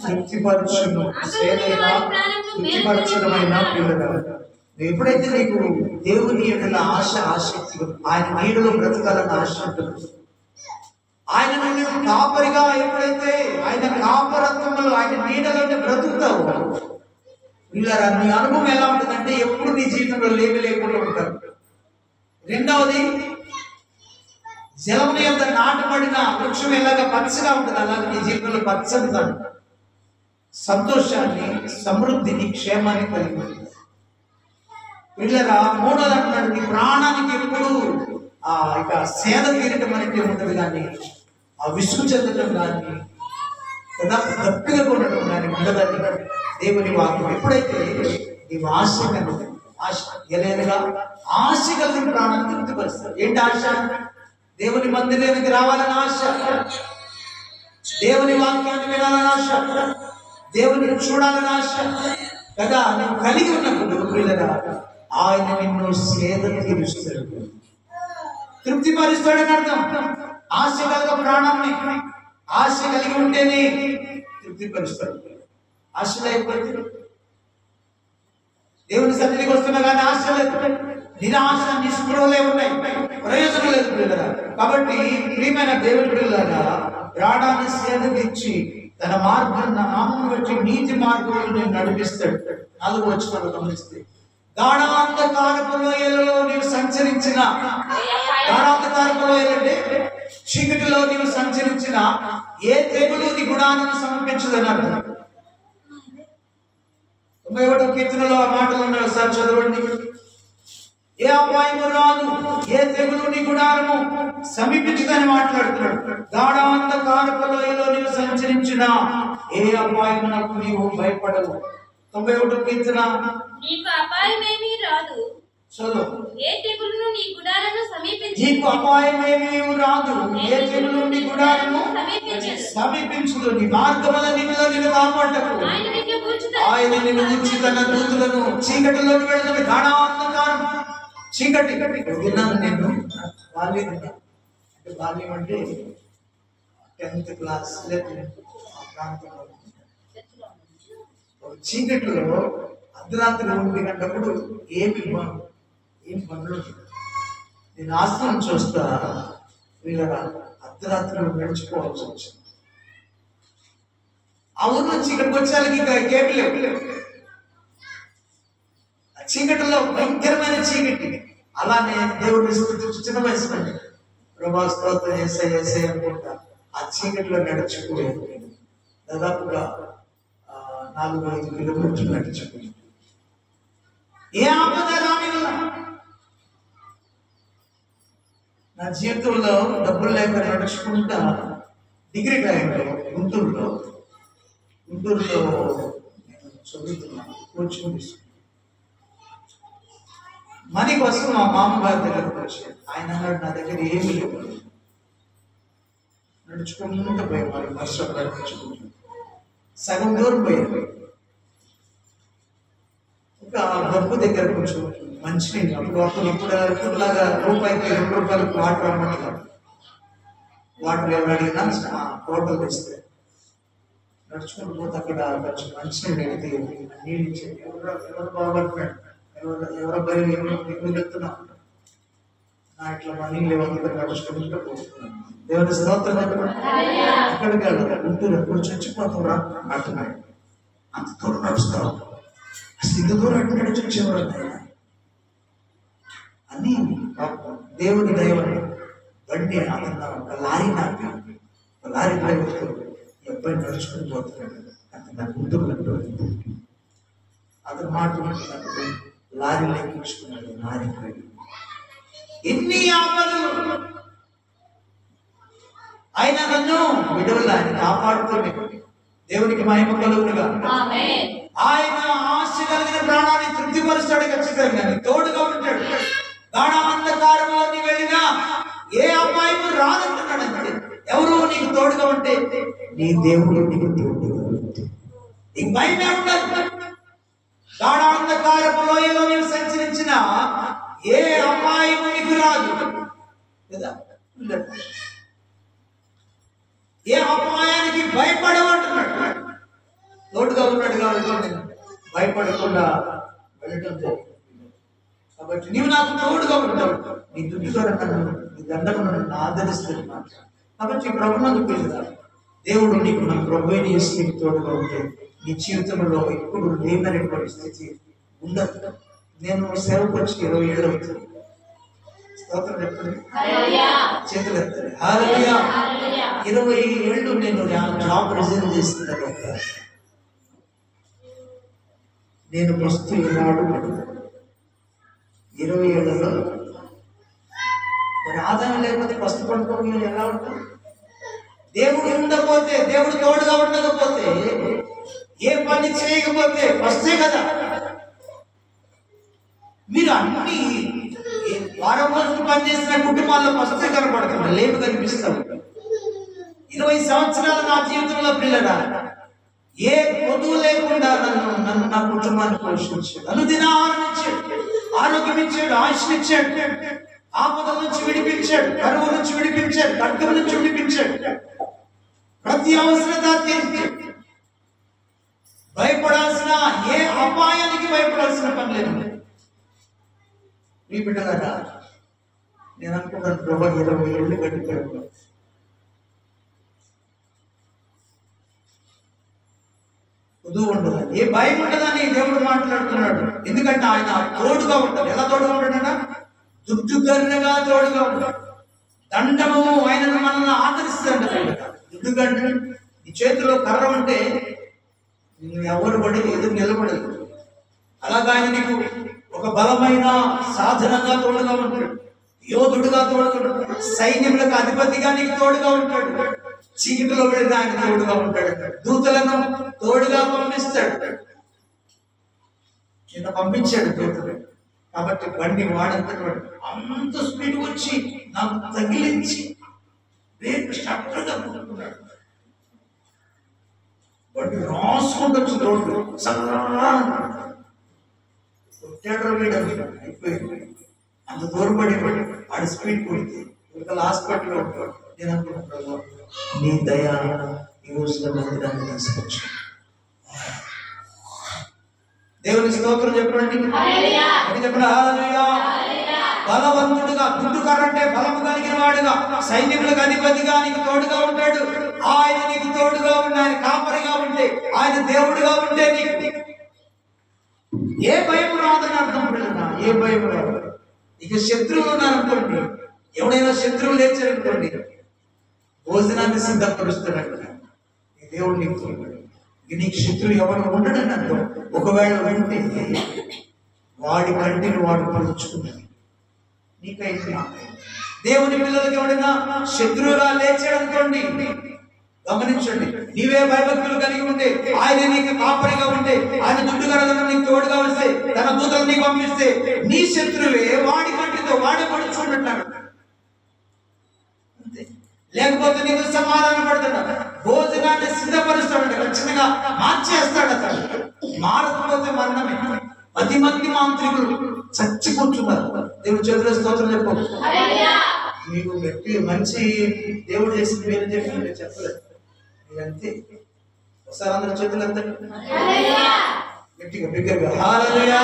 తృప్తిపరచును, సేదైన తృప్తిపరచడమైన పిల్లగా. ఎప్పుడైతే నీకు దేవుని ఎడల ఆసక్తి, ఆయన నీడలో బ్రతకాలన్న ఆశ ఉంటుంది, ఆయన నిన్ను కాపరిగా ఎప్పుడైతే ఆయన కాపరత్వంలో ఆయన నీడలోనే బ్రతుకుతావు, వీళ్ళరా నీ అనుభవం ఎలా ఉంటుందంటే ఎప్పుడు నీ జీవితంలో లేమి లేకుండా ఉంటారు. రెండవది, జలముని యొక్క నాటబడిన వృక్షం ఎలాగ పచ్చగా ఉంటుంది, అలాగే నీ జీవితంలో పచ్చదనం, సంతోషాన్ని, సమృద్ధిని, క్షేమాన్ని కలిగి ఉంటుంది. వీళ్ళరా మూడోది అంటున్నాడు, నీ ప్రాణానికి ఎప్పుడు ఇక సేద తీరటం అనేది ఉంటుంది, కానీ ఆ విసుగు చెందడం కానీ కదా దప్పిగా ఉండటం కానీ ఉండదని దేవుని వాక్యం. ఎప్పుడైతే నీవు ఆశ కలిగి, ఆశ ఎలేదుగా ఆశ కలిగిన ప్రాణాన్ని తృప్తిపరుస్తారు. ఏంటి ఆశ? దేవుని మందిరానికి రావాలని ఆశ, దేవుని వాక్యాన్ని వినాలని ఆశ, దేవుని చూడాలని ఆశ కదా. నువ్వు కలిగి ఉన్నప్పుడు వీళ్ళగా ఆయన నిన్ను సేద తీరుస్తాడు, తృప్తిపరుస్తాడని అర్థం. ఆశ కలిగ ప్రాణాన్ని, ఆశ కలిగి ఉంటేనే తృప్తిపరుస్తాడు. ఆశ లేకపోతే దేవుని సన్నిధికి వస్తున్నా కానీ ఆశ లేదు, నిరాశ నిస్పృహలే ఉన్నాయి, ప్రయోజనం లేదు పిల్లరా. కాబట్టి ప్రియమైన దేవుని పిల్లలారా, ప్రాణాన్ని సేదగిచ్చి తన నామం బట్టి నీతి మార్గంలో నేను నడిపిస్తాడు. 4వ వచనంలో గమనిస్తే గాఢాంధకారపు లోయలో నీవు సంచరించిన, గాఢాంధకారపు లోయలంటే చీకటిలో నీవు సంచరించిన ఏ తెగులు నీ గుడాలను సమర్పించదన్నారు. 91వ కీర్తనలో ఆ మాటలు ఉన్నాయి, ఒకసారి చదవండి. ఏ అపాయము రాదు, ఏ తెగులు నీ గుడారము సమీపించదని మాట్లాడుతున్నాడు. గాఢాంధకారపు లోయలో నీవు సంచరించిన ఏ అపాయమునకు నీవు భయపడవు. 91వ కీర్తన నీకు అపాయమేమీ రాదు, ఏ తెగులును నీ గుడారము సమీపించదు. నీకు అపాయమేమీ రాదు, ఏ తెగులు నీ గుడారము సమీపించదు. నీ మార్గముల నిన్ను కాపాడకు. ఆయన నిన్ను గురించి తన దూతలను చీకటిలోకి వెళ్తుంది. గాఢాంధకారం చీకటి. విన్నాను నేను బాల్యం, అంటే బాల్యం అంటే 10th క్లాస్ ప్రాంతంలో చీకటిలో అర్ధరాత్రి 1 గంటప్పుడు ఏమి పనులు. నేను ఆశ్రమం చూస్తా వీళ్ళ అర్ధరాత్రి నడిచిపోవాల్సి వచ్చింది. ఆ ఊరు నుంచి ఇక్కడికి వచ్చేసరికి ఇంకా కేబుల్ లేవు. ఆ చీకటిలో భయంకరమైన చీకటి. అలానే దేవుడిని స్తుతించి చిన్న వయసు ప్రభా స్తోత్రం ఏసై అనుకుంటా ఆ చీకటిలో నడిచిపోయాను. దాదాపుగా 4-5 కిలోమీటర్లు నడిచిపోయింది. ఏ ఆపద రాని నా జీవితంలో డబ్బులు లేక నడుచుకుంటా డిగ్రీ టైంలో గుంటూరులో నేను చదువుతున్నాను, కోచింగ్ తీసుకున్నాను. మనీ కోసం మా మామగారి దగ్గరకు వచ్చాను. ఆయన అన్నాడు నా దగ్గర ఏమీ లేవు, నడుచుకుంటూ పోయేవారు. వర్షం నడుచుకుంటూ సగం దూరం పోయారు. ఒక డబ్బు దగ్గర కొంచెం మంచినీళ్ళు అప్పుడులాగా రూపాయికి 2 రూపాయలకు వాటర్ అమ్మట్లేదు. వాటర్ ఎవరు అడిగినా హోటల్ తెస్తే నడుచుకుంటూ పోతే అక్కడ కొంచెం మంచినీళ్ళు అడిగితే నీళ్ళు ఇచ్చేది. ఎవరు బాగుపడుతున్నాడు, ఎవరో బయలు ఎక్కువ చెప్తున్నాం. నా ఇట్లా మనీ లేవు, నడుచుకుంటూ పోతున్నాను. దేవుని స్తోత్రం చెప్పండి. ఎక్కడికి వెళ్ళాలి, గుంటూరు ఎప్పుడు చచ్చిపోతావురా అంటున్నాడు. అంత దూరం నడుస్తావు, అసలు ఇంత దూరం ఎక్కడ నడిచి వచ్చేవారు అని దేవుని దైవని బండి అతను ఒక లారీ నాపి, ఒక లారీ డ్రైవర్తో ఈ అబ్బాయి నడుచుకుని పోతున్నాడు. అతను నా గుంటూరు అంటూ అతను మాట్లాడుతున్నాడు. లారీలో ఎక్కించుకున్నాడు. లారీ డ్రైవర్ ఎన్ని ఆపదలు ఆయన నన్ను విడుదల ఆయన కాపాడుతుంది. దేవునికి మహిమ కలుగునుగా. ఆయన ఆశ కలిగిన ప్రాణాన్ని తృప్తిపరుస్తాడు. ఖచ్చితంగా తోడుగా ఉంటాడు. గాఢాంధకారంలో నీవు వెళ్ళినా ఏ అపాయము రాదంటున్నాడు. అంతే ఎవరు నీకు తోడుగా ఉంటే నీ దేవుడు నీకు తోడుగా ఉంటే నీకు భయమే ఉండదు. గాఢాంధకారపు లోయలో నీవు సంచరించిన ఏ అపాయము నీకు రాదు కదా. ఏ అపాయానికి భయపడమంటున్నాడు. తోడుగా ఉన్నాడు కాబట్టి నేను భయపడకుండా వెళ్ళటం జరిగింది. కాబట్టి నీవు నాకు తోడుగా ఉంటావు. నీ దుఃఖ నీ దండము నన్ను ఆదరిస్తున్నాను. కాబట్టి ప్రభునందు పిల్లలు దేవుడు నీకు నా ప్రభు నీకు తోడుగా ఉంటే నీ జీవితంలో ఎప్పుడు లేనటువంటి స్థితి ఉండదు. నేను సేవకు వచ్చి 20 ఏళ్ళు అవుతుంది. స్తోత్రం చెప్పండి, చేతులు ఎత్తాలి. హల్లెలూయా. 20 ఏళ్ళు నేను జాబ్ రిజైన్ చేసిన తర్వాత నేను ప్రస్తుతం ఈనాడు 20 ఏళ్లలో మరి ఆదాయం లేకపోతే ఫస్ట్ పడుకోవడం ఎలా ఉంటుంది? దేవుడు ఉండకపోతే, దేవుడు తోడుగా ఉండకపోతే, ఏ పని చేయకపోతే ఫస్టే కదా. మీరు అన్ని వారం రోజులు పనిచేసిన కుటుంబాల్లో ఫస్టే కనపడుతుంది, లేపు కనిపిస్తావు. 20 సంవత్సరాలు నా జీవితంలో పిల్లరా ఏ పొదువు లేకుండా నన్ను నా కుటుంబాన్ని పోషించాడు. అనుదిన ఆహారం ఇచ్చాడు, ఆరోగ్యం ఇచ్చాడు, ఆయుష్నిచ్చాడు, ఆపదల నుంచి విడిపించాడు, కరువు నుంచి విడిపించాడు, ఖడ్గం నుంచి విడిపించాడు, ప్రతి అవసరత తీర్చాడు. భయపడాల్సిన ఏ అపాయానికి భయపడాల్సిన పని లేదు. మీ బిడ్డలారా నేను అనుకుంటాను ప్రభా 20 ఏళ్ళు గడిపాడు. కుదువు ఉండదు, ఏ భయం ఉండదని దేవుడు మాట్లాడుతున్నాడు. ఎందుకంటే ఆయన తోడుగా ఉంటాడు. ఎలా తోడుగా ఉంటాడట? దుడ్డుగర్రగా తోడుగా ఉంటాడు. దండము ఆయనను మనల్ని ఆదరిస్తాడు. ఎందుకంటే నీ చేతిలో కర్ర ఉంటే నిన్ను ఎవరు పడి ఎదురు నిలబడదు. అలాగా ఆయన నీకు ఒక బలమైన సాధనంగా తోడుగా ఉంటాడు, యోధుడుగా తోడుగా ఉంటాడు, సైన్యములకు అధిపతిగా నీకు తోడుగా ఉంటాడు. చీకటిలో వెళ్ళిన ఆయన తోడుగా ఉంటాడు, దూతలను తోడుగా పంపిస్తాడు. చిన్న పంపించాడు దూతలు. కాబట్టి బండి అంత స్పీడ్ వచ్చి నాకు తగిలించి రేపు స్ట్రక్టర్గా కొనుక్కున్నాడు. బండి రాసుకుంటూ వచ్చి రోడ్డు అయిపోయింది. అంత దూరం పడి ఆడి స్పీడ్ కొడితే ఒక హాస్పిటల్లో ఉంటాడు. నేను అనుకుంటున్నాను, నీ దయ ఈ రోజున మందిరాన్ని తీసుకొచ్చు. దేవుని స్తోత్రం చెప్పండి, చెప్పండి హల్లెలూయా. బలవంతుడుగా, దుడ్డుకరంటే బలము కలిగిన వాడుగా, సైన్యములకు అధిపతిగా నీకు తోడుగా ఉంటాడు. ఆయన నీకు తోడుగా ఉండి, ఆయన కాపరిగా ఉంటే, ఆయన దేవుడుగా ఉంటే నీకు ఏ భయం రాదని అర్థం. పిల్లగా ఏ భయం రాదు. ఇక శత్రువులు ఉన్నారనుకోండి, ఎవడైనా శత్రువులు లేచారనుకోండి, భోజనాన్ని సిద్ధపరుస్తాడంట. ఈ దేవుడు నీకు తోడు. ఇక నీకు శత్రువు ఎవరు ఉండడని అర్థం. ఒకవేళ ఉంటే వాడి కంటిని వాడు పలుచుకున్నాడు. నీకైతే దేవుని పిల్లలకి ఎవడైనా శత్రువుగా లేచాడనుకోండి, గమనించండి, నీవే భయభక్తులు కలిగి ఉంటే, ఆయన నీకు కాపరిగా ఉంటే, ఆయన దుడ్డు కరగడం నీకు తోడుగా వస్తే, తన దూతలు నీకు పంపిస్తే, నీ శత్రువే వాడి కంటితో వాడే పడుచుకుంటున్నాడు. అంతే. లేకపోతే నీకు సమాధాన పడుతున్నాడు, భోజనాన్ని సిద్ధపరుస్తాడు, ఖచ్చితంగా మార్చేస్తాడు. అతను మారకపోతే మరణమే. 10 మంది మాంత్రికులు చచ్చి కూర్చున్నారు. దేవుడు చేతుల స్తోత్రం చెప్పు. మీకు గట్టి మంచి దేవుడు చేసింది మీరు చెప్పి చెప్పలేదు. మీరంతే. ఒకసారి అందరూ చేతులు ఎత్తండి గట్టిగా, బిగ్గరగా హల్లెలూయా.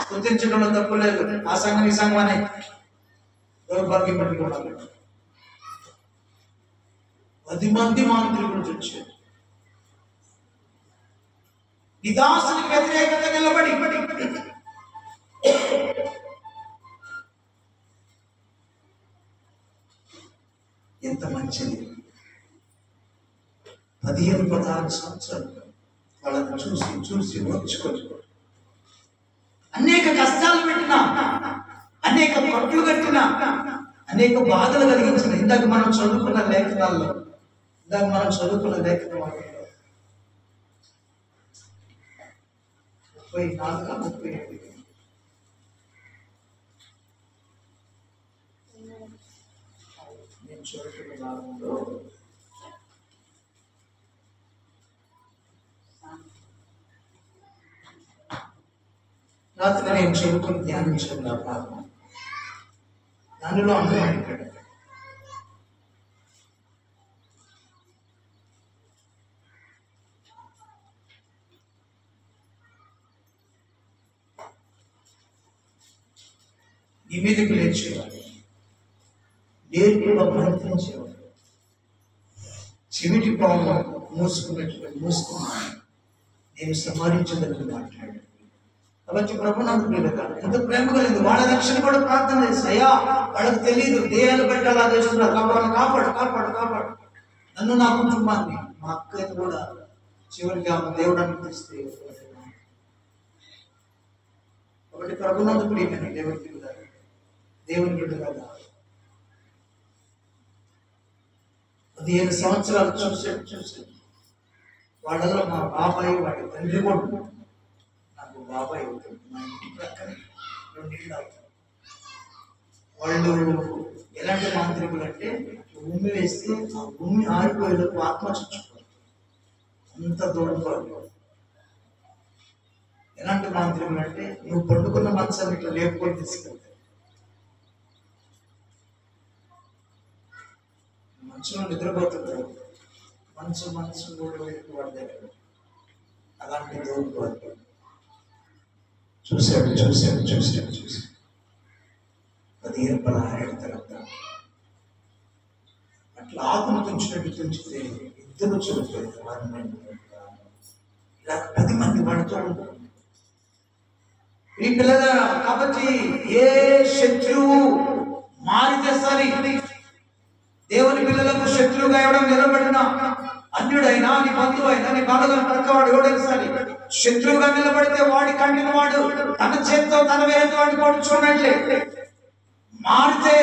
స్తుతించడంలో తప్పు లేదు. ఆ సంఘం ఈ సంఘం అనే దౌర్భాగ్యం పట్టుకోవాలి. 10 మంది మాంత్రికులు వచ్చారు. ఈ దాసునికి వ్యతిరేకంగా నిలబడి ఎంత మంచిది. 15-16 సంవత్సరాలు వాళ్ళని చూసి చూసి వచ్చుకొని అనేక కష్టాలు పెట్టినా, అనేక పట్లు కట్టినా, అనేక బాధలు కలిగించిన. ఇందాక మనం చదువుకున్న లేఖనాల్లో, ఇందాక మనం చదువుకున్న లేఖనం 34-35 నేను చదువుకున్న భాగంలో రాత్రి నేను చదువుకుని ధ్యానించిన భాగం, దానిలో అందరూ నీ మీదకి లేచేవాడు, నేర్పుగా మంత్రించేవాడు, చెవిటి పాము మూసుకున్నట్టు మూసుకున్నాను, నేను సంహరించదని మాట్లాడాడు. కాబట్టి ప్రభు నాకు ప్రియులుగా ఎంత ప్రేమ కలిగింది. వాళ్ళ రక్షణ కూడా ప్రార్థన చేసి, అయ్యా వాళ్ళకి తెలియదు, దేహాలు బట్టి అలా చేస్తున్నారు, కాబట్టి కాపాడు కాపాడు కాపాడు నన్ను, నా కుటుంబాన్ని, మా అక్కని కూడా చివరికి ఆమె దేవుడు అనిపిస్తే. కాబట్టి ప్రభునందు ప్రియమైన దేవుని పిల్లలు, దేవుని బిడ్డగా 15 సంవత్సరాలు చూసి వాళ్ళలో మా బాబాయ్, వాడి తండ్రి కూడా, నాకు బాబాయ్ అవుతుంది, మా ఇంటి ప్రక్కనే 2 ఇళ్ళు అవుతారు. వాళ్ళు ఎలాంటి మాంత్రికులు అంటే, భూమి వేస్తే ఆ భూమి ఆరిపోయేలోపు ఆత్మ చచ్చిపోతుంది, అంత దూరం పడు. ఎలాంటి మాంత్రికులు అంటే, నువ్వు పండుకున్న మనసాన్ని ఇట్లా లేపుకొని తీసుకెళ్తావు, మంచులో నిద్రపోతుంటారు, మంచు కూడా వెళ్ళి వాడి దగ్గర. అలాంటి దేవుడు చూశాడు 15-16 తర్వాత అట్లా ఆకును తుంచినట్టు తుంచితే 2 చనిపోయారు. 10 మంది పడుతూ ఉంటారు. ఈ పిల్లల కాబట్టి ఏ శత్రువు మారితే సరి, దేవుని పిల్లలకు శత్రువుగా ఎవడం నిలబడినా, అన్యుడైనా నీ బంధువైనా నీ బాధగా పడకవాడు ఎవడైనా సరే శత్రువుగా నిలబడితే వాడి కంటిని వాడు తన చేతితో తన వేరేతో వాడిని వాడు చూడట్లే. మారితే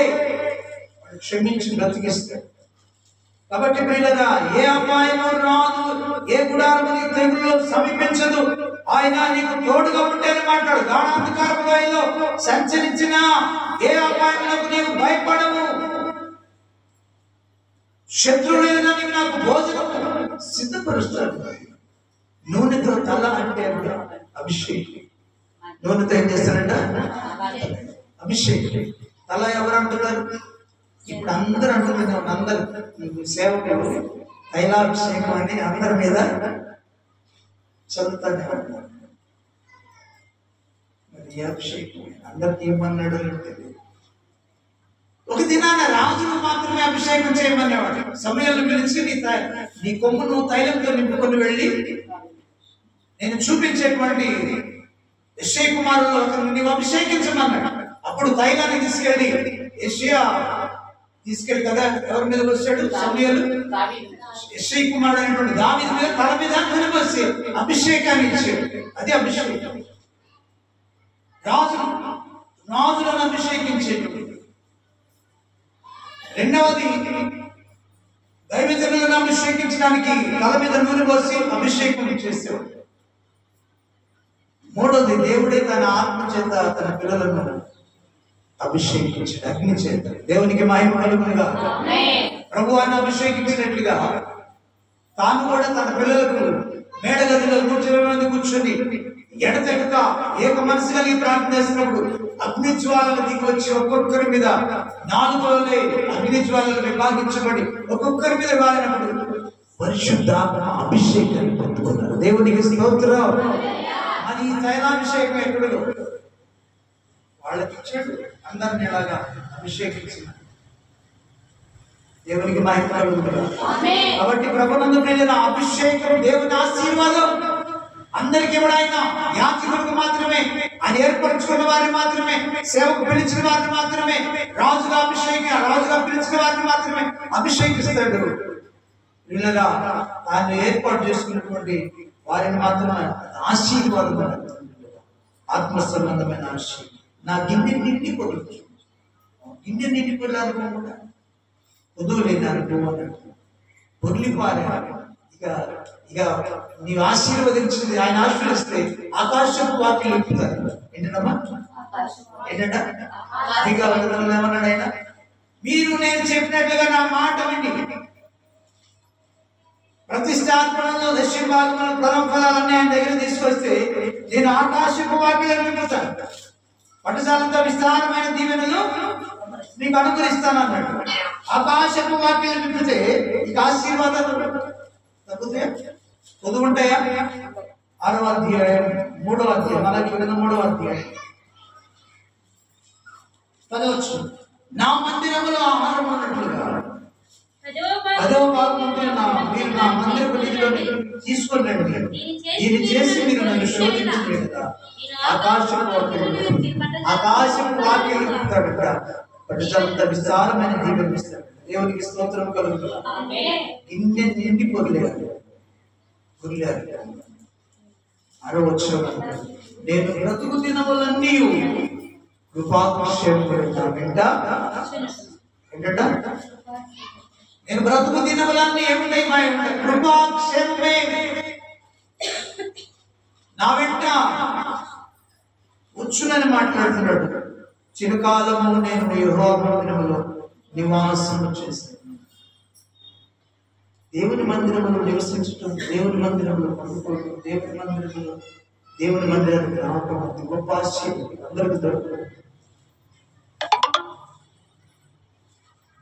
వాడు క్షమించి బ్రతికిస్తాడు. కాబట్టి ప్రియులారా, ఏ అపాయము రాదు, ఏ గుడారము నీ తెగుల్లో సమీపించదు. ఆయన నీకు తోడుగా ఉంటేనే మాట్లాడు. గాఢాంధకారపు లోయలో సంచరించిన ఏ అపాయములకు నీవు భయపడవు. శత్రువులైనా నీవు నాకు భోజనము సిద్ధపరుస్తాడు. నూనెతో తల అంటే అభిషేకం. నూనెతో ఏం చేస్తారంట? అభిషేకం. తల ఎవరు అంటున్నారు? ఇప్పుడు అందరూ అంటున్నారు. అందరు సేవకులు తైలాభిషేకం అని అందరి మీద చదువుతానే ఉన్నారు. మరి ఈ అభిషేకం అందరికి ఏమన్నాడు తెలియదు. ఒక దినాన రాజును మాత్రమే అభిషేకం చేయమనేవాడు. సమయంలో పిలిచి నీ కొమ్మును తైలంతో నింపుకొని వెళ్ళి నేను చూపించేటువంటి యెషయా కుమారుడు ఒకరిని నీవు అభిషేకించమన్నాడు. అప్పుడు తైలాన్ని తీసుకెళ్ళి యెషయా తీసుకెళ్ళి కదా ఎవరి మీద వచ్చాడు? సమూయేలు యెషయా కుమారుడు అనేటువంటి దావీదు మీద తల మీద నూనె పోసి అభిషేకాన్ని ఇచ్చాడు. అది అభిషేకం. రాజులను అభిషేకించేది. రెండవది, దైవజనులను అభిషేకించడానికి తల మీద నూనె పోసి అభిషేకం చేసేవాడు. మూడవది, దేవుడే తన ఆత్మ చేత తన పిల్లలను అభిషేకించాడు, అగ్ని చేత. దేవునికి మహిమ కలుగునుగా. ప్రభు ఆయన అభిషేకించినట్లుగా తాను కూడా తన పిల్లలకు మేడగదిలో 120 మంది కూర్చొని ఎడతెగక ఏక మనసు కలిగి ప్రార్థన చేసినప్పుడు అగ్ని జ్వాలలు దిగి వచ్చి ఒక్కొక్కరి మీద 4 రోజులే అగ్ని జ్వాలలు విభాగించబడి ఒక్కొక్కరి మీద వాడినప్పుడు పరిశుద్ధాత్మ అభిషేకాన్ని పొందుకున్నారు. దేవునికి స్తోత్రం. అని ఈ తైలాభిషేకం ఎక్కడో వాళ్ళకి ఇచ్చాడు. అందరిని ఎలాగా అభిషేకించిన దేవునికి మహిమ కలుగునుగా. కాబట్టి ప్రభునందు ప్రియులైన అభిషేకం దేవుని ఆశీర్వాదం అందరికి ఇవ్వడాయినా యాజకులకు మాత్రమే, ఆయన ఏర్పరచుకున్న వారిని మాత్రమే, సేవకు పిలిచిన వారిని మాత్రమే, రాజుగా పిలిచిన వారిని మాత్రమే అభిషేకిస్తాడు. వీళ్ళగా తాను ఏర్పాటు చేసుకున్నటువంటి వారిని మాత్రమే ఆశీర్వాదం, ఆత్మ సంబంధమైన ఆశీర్వాదం. నా గిన్నె నిండి పొందొచ్చు. గిన్నె నిండి పొందాలనుకోకుండా వధువులేని అనుకోవాలి పొర్లిపారే. ఇక నీవు ఆశీర్వదించింది ఆయన ఆశీర్వదిస్తే ఆకాశపు వాక్యం నింపుతారు. ఏంటమ్మా? ఏంటంట? ఏమన్నాడు ఆయన? మీరు నేను చెప్పినట్లుగా నా మాట విని ప్రతిష్టాత్మకంలో దక్షిణ భాగంలో ఫలం ఫలాలన్నీ ఆయన దగ్గర తీసుకొస్తే నేను ఆకాశపు వాక్యాలను నింపుతాను. పట్టుశాలంతో విస్తారమైన దీవెనలు నీకు అనుగ్రహిస్తాను అన్నాడు. ఆకాశపు వాక్యాలు నింపితే ఇక ఆశీర్వాదాలు తగ్గుతాయా? పొదుగుంటాయా? 6వ అధ్యాయం 3వ అధ్యాయం, అలాగే 3వ అధ్యాయం 10వ వచనం. నా మందిరములో ఆహారం ఉన్నట్లుగా 10వ భాగం ఉంటే మీరు నా మందిరపు నిధిలో తీసుకొని రండి. దీన్ని చేసి మీరు నన్ను శోధించలేదు కదా. ఆకాశపు వాక్యం ఇస్తాడు. పట్టుదలంత విస్తారమైన దీవెన ఇస్తాడు. దేవునికి స్తోత్రం కలుగుతుంది. గిన్నె నిండి పొర్లేరు. 6వ వచనం, నేను బ్రతుకు దినములన్నీ కృపాక్షేమం ఏంటంట? నేను బ్రతుకు దినములన్నీ ఏముంటాయి? మా కృపాక్షేమమే నా వెంట వచ్చునని మాట్లాడుతున్నాడు. చిరకాలము నేను యెహోవా మందిరములో నివాసము చేస్తాను. దేవుని మందిరములో నివసించటం, దేవుని మందిరంలో పండుకోవడం, దేవుని మందిరానికి రావటం అది గొప్ప ఆశ్చర్యం. అందరికీ దొరకదు.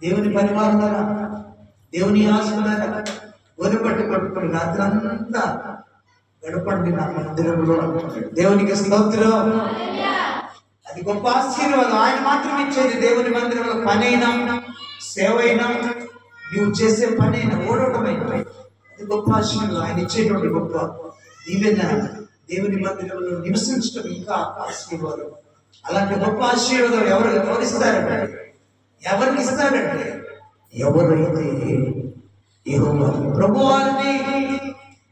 దేవుని పరివారులారా, దేవుని ఆశలారా గొర్రెపట్టి పట్టుకొని రాత్రి అంతా గడపండి నా మందిరంలో అంటున్నాడు. దేవునికి స్తోత్రం. అది గొప్ప ఆశీర్వాదం. ఆయన మాత్రం ఇచ్చేది. దేవుని మందిరంలో పనైనా సేవ అయినా నువ్వు చేసే పనైనా ఓడటమైనా అది గొప్ప ఆశీర్వాదం. ఆయన ఇచ్చేటువంటి గొప్ప దీవెన, దేవుని మందిరంలో నివసించడం ఇంకా ఆశీర్వాదం. అలాంటి గొప్ప ఆశీర్వాదం ఎవరిస్తారంటే, ఎవరికి ఇస్తారంటే ఎవరైతే యెహోవా ప్రభువారిని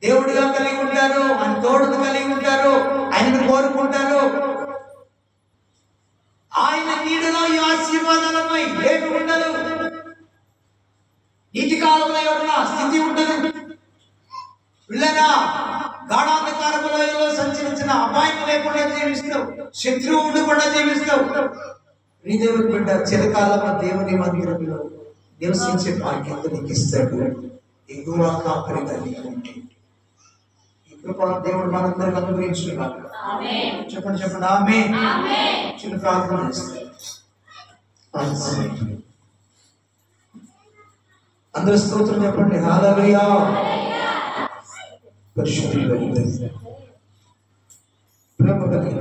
దేవుడిగా కలిగి ఉంటారో, ఆయన తోడును కలిగి ఉంటారో, ఆయనను కోరుకుంటారో, ఆయన నీడలో ఈ ఆశీర్వాదాలపై ఏమి ఉండదు. నీటి కాలంలో ఎవరన్నా స్థితి ఉండదు. పిల్లనా గాఢాంధకారములో సంచరించిన అపాయం లేకుండా జీవిస్తావు, శత్రువు ఉండకుండా జీవిస్తావు. నీ దేవుని బిడ్డ చిరకాలం దేవుని మందిరంలో నివసించే భాగ్యత నీకు ఇస్తాడు. ఎగువ కాపరిగా నీకు ఉంటే ఈ కృప దేవుడు మనందరికి అనుగ్రహించున్నాడు. చెప్పండి చెప్పండి ఆమేన్. చిన్న ప్రార్థన చేస్తాను. అందరూ స్తోత్రం చెప్పండి. హల్లెలూయా. పరిశుద్ధుడైన ప్రేమ కలిగిన